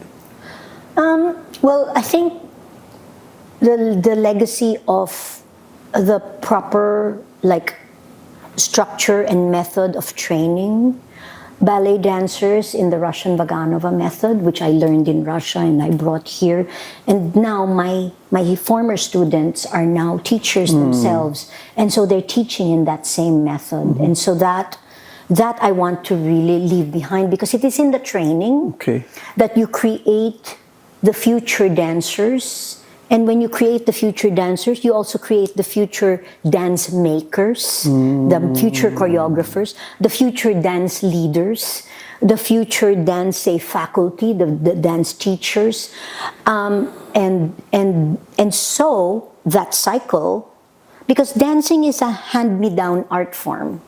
[SPEAKER 1] Well, I think the legacy of the proper structure and method of training ballet dancers in the Russian Vaganova method, which I learned in Russia and I brought here. And now my former students are now teachers themselves. And so they're teaching in that same method. And so that I want to really leave behind, because it is in the training that you create the future dancers. And when you create the future dancers, you also create the future dance makers, the future choreographers, the future dance leaders, the future dance, say, faculty, the dance teachers. And so that cycle, because dancing is a hand-me-down art form,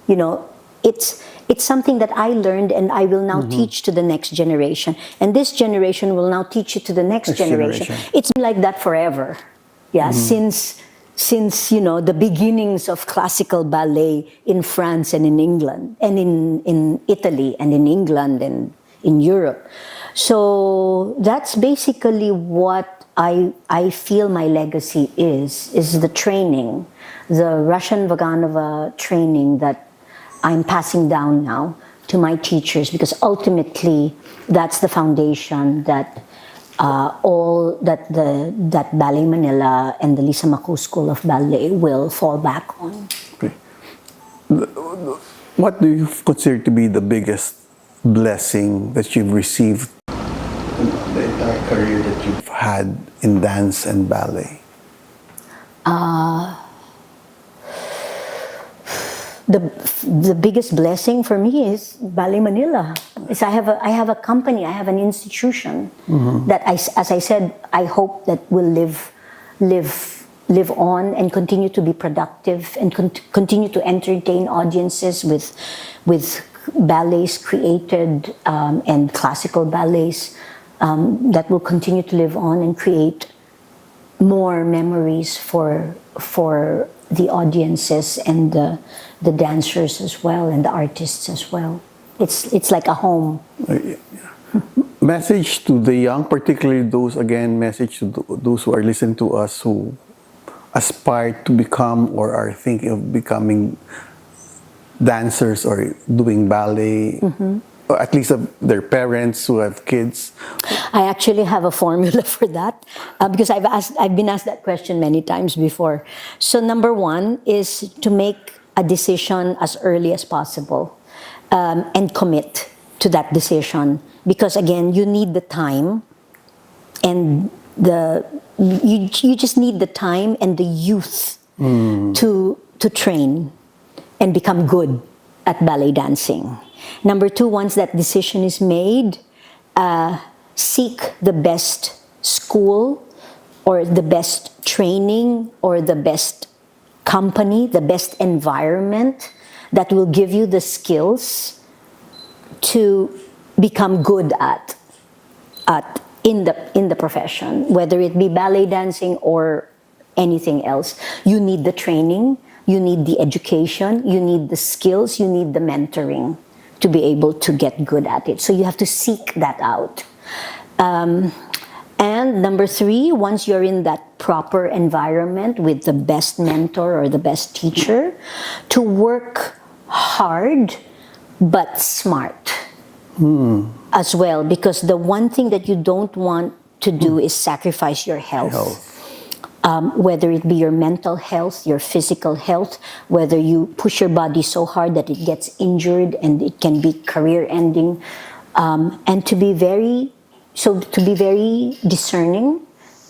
[SPEAKER 1] you know, it's something that I learned and I will now teach to the next generation. And this generation will now teach it to the next generation. It's been like that forever. Yeah, since you know, the beginnings of classical ballet in France and in England, and in Italy and in England and in Europe. So that's basically what I feel my legacy is the training, the Russian Vaganova training that I'm passing down now to my teachers, because ultimately that's the foundation that all that that Ballet Manila and the Lisa Macu School of Ballet will fall back on.
[SPEAKER 2] Okay. What do you consider to be the biggest blessing that you've received in the entire career that you've had in dance and ballet?
[SPEAKER 1] The biggest blessing for me is Ballet Manila. Is I have a company, I have an institution that as I said, I hope that will live on and continue to be productive and continue to entertain audiences with ballets created and classical ballets that will continue to live on and create more memories for the audiences and the dancers as well and the artists as well. It's like a home.
[SPEAKER 2] Message to the young, particularly those, again, message to those who are listening to us who aspire to become or are thinking of becoming dancers or doing ballet, or at least their parents who have kids.
[SPEAKER 1] I actually have a formula for that because I've been asked that question many times before. So number one is to make a decision as early as possible and commit to that decision, because again, you need the time and you just need the time and the youth to train and become good at ballet dancing. Number two, once that decision is made, seek the best school or the best training or the best company, the best environment that will give you the skills to become good at in the profession, whether it be ballet dancing or anything else. You need the training, you need the education, you need the skills, you need the mentoring to be able to get good at it. So you have to seek that out. And number three, once you're in that proper environment with the best mentor or the best teacher, to work hard but smart as well, because the one thing that you don't want to do is sacrifice your health. Whether it be your mental health, your physical health, whether you push your body so hard that it gets injured and it can be career ending, and to be very discerning,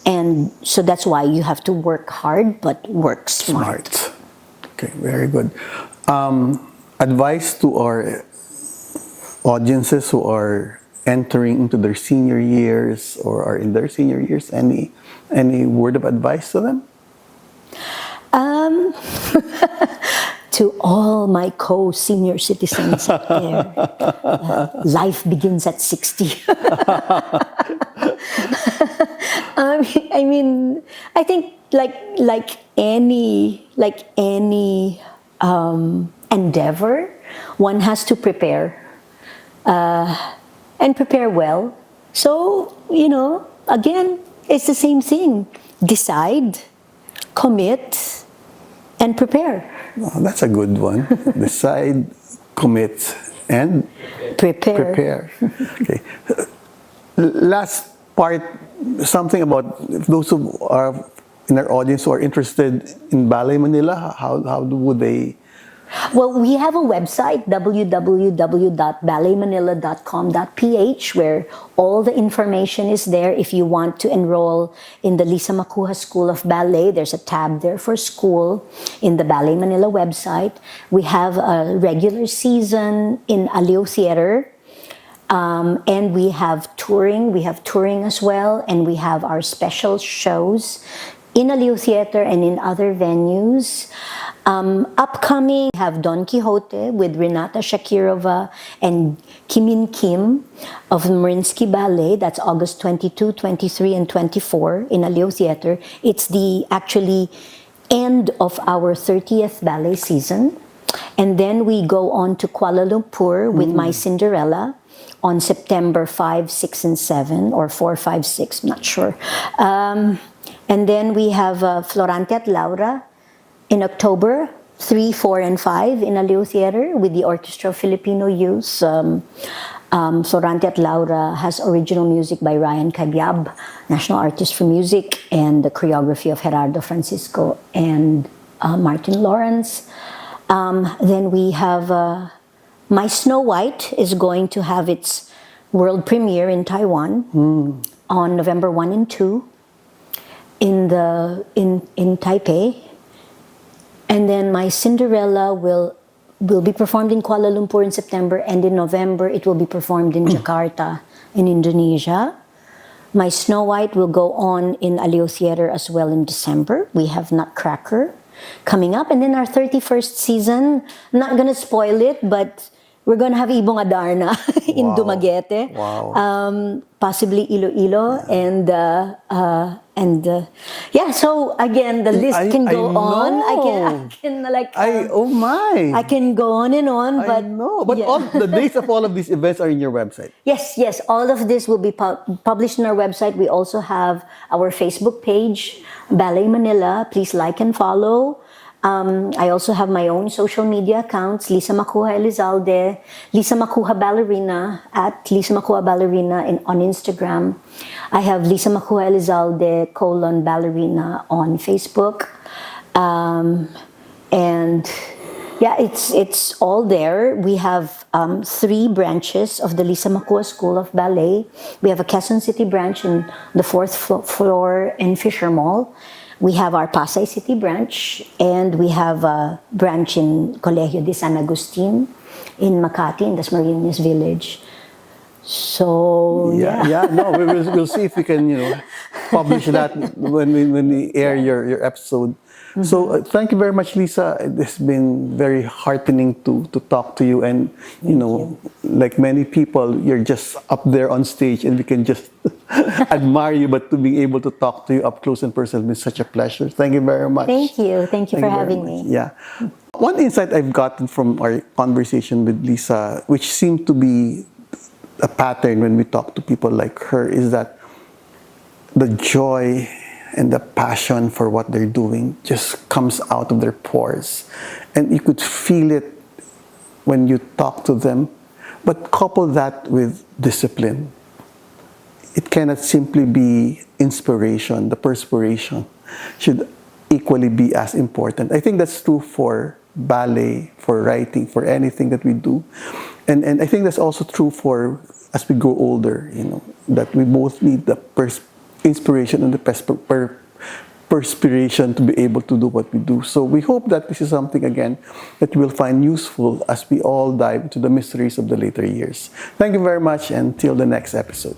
[SPEAKER 1] and so that's why you have to work hard but work smart.
[SPEAKER 2] Okay, very good. Advice to our audiences who are entering into their senior years or are in their senior years, any word of advice to them?
[SPEAKER 1] To all my co-senior citizens out there, life begins at 60. I mean, I think like any endeavor, one has to prepare and prepare well. So, again, it's the same thing. Decide, commit, and prepare.
[SPEAKER 2] Oh, that's a good one. Decide, commit, and prepare. Okay. Last part, something about those who are in our audience who are interested in Ballet Manila. How would they?
[SPEAKER 1] Well, we have a website, www.balletmanila.com.ph, where all the information is there. If you want to enroll in the Lisa Macuja School of Ballet, there's a tab there for school in the Ballet Manila website. We have a regular season in Aliw Theater, and we have touring. We have touring as well, and we have our special shows in Aliw Theater and in other venues. Upcoming, we have Don Quixote with Renata Shakirova and Kimin Kim of Mariinsky Ballet. That's August 22, 23, and 24 in Aliw Theater. It's the actually end of our 30th ballet season. And then we go on to Kuala Lumpur with My Cinderella on September 5, 6, and 7, or 4, 5, 6, I'm not sure. And then we have Florante at Laura in October, 3, 4, and 5 in Aliw Theater with the Orchestra of Filipino Youth. Sorante at Laura has original music by Ryan Cabiab, National Artist for Music, and the choreography of Gerardo Francisco and Martin Lawrence. Then we have My Snow White is going to have its world premiere in Taiwan on November 1 and 2 in Taipei. And then My Cinderella will be performed in Kuala Lumpur in September, and in November it will be performed in Jakarta in Indonesia. My Snow White will go on in Aliw Theater as well in December. We have Nutcracker coming up, and then our 31st season, I'm not gonna spoil it, but we're gonna have Ibong Adarna in
[SPEAKER 2] Wow.
[SPEAKER 1] Dumaguete.
[SPEAKER 2] Wow.
[SPEAKER 1] Possibly Iloilo, and yeah. So again, the list can go on. I can like
[SPEAKER 2] oh my.
[SPEAKER 1] I can go on and on, but
[SPEAKER 2] I know. But
[SPEAKER 1] yeah.
[SPEAKER 2] all the dates of all of these events are in your website.
[SPEAKER 1] Yes. All of this will be published on our website. We also have our Facebook page, Ballet Manila. Please like and follow. I also have my own social media accounts, Lisa Macuja-Elizalde, Lisa Macuja Ballerina, at Lisa Macuja Ballerina on Instagram. I have Lisa Macuja-Elizalde _ballerina on Facebook. And yeah, it's all there. We have 3 branches of the Lisa Macuja School of Ballet. We have a Quezon City branch in the 4th floor in Fisher Mall. We have our Pasay City branch, and we have a branch in Colegio de San Agustin in Makati, in Dasmariñas Village. So
[SPEAKER 2] No, we'll see if we can publish that when we air your episode. So thank you very much, Lisa. It's been very heartening to talk to you, and like many people, you're just up there on stage, and we can just admire you. But to be able to talk to you up close and personal has been such a pleasure. Thank you very much.
[SPEAKER 1] Thank you for having me.
[SPEAKER 2] Yeah. One insight I've gotten from our conversation with Lisa, which seemed to be a pattern when we talk to people like her, is that the joy and the passion for what they're doing just comes out of their pores. And you could feel it when you talk to them. But couple that with discipline. It cannot simply be inspiration. The perspiration should equally be as important. I think that's true for ballet, for writing, for anything that we do. And I think that's also true for as we grow older, that we both need the inspiration and the perspiration to be able to do what we do. So we hope that this is something, again, that we'll find useful as we all dive into the mysteries of the later years. Thank you very much, and till the next episode.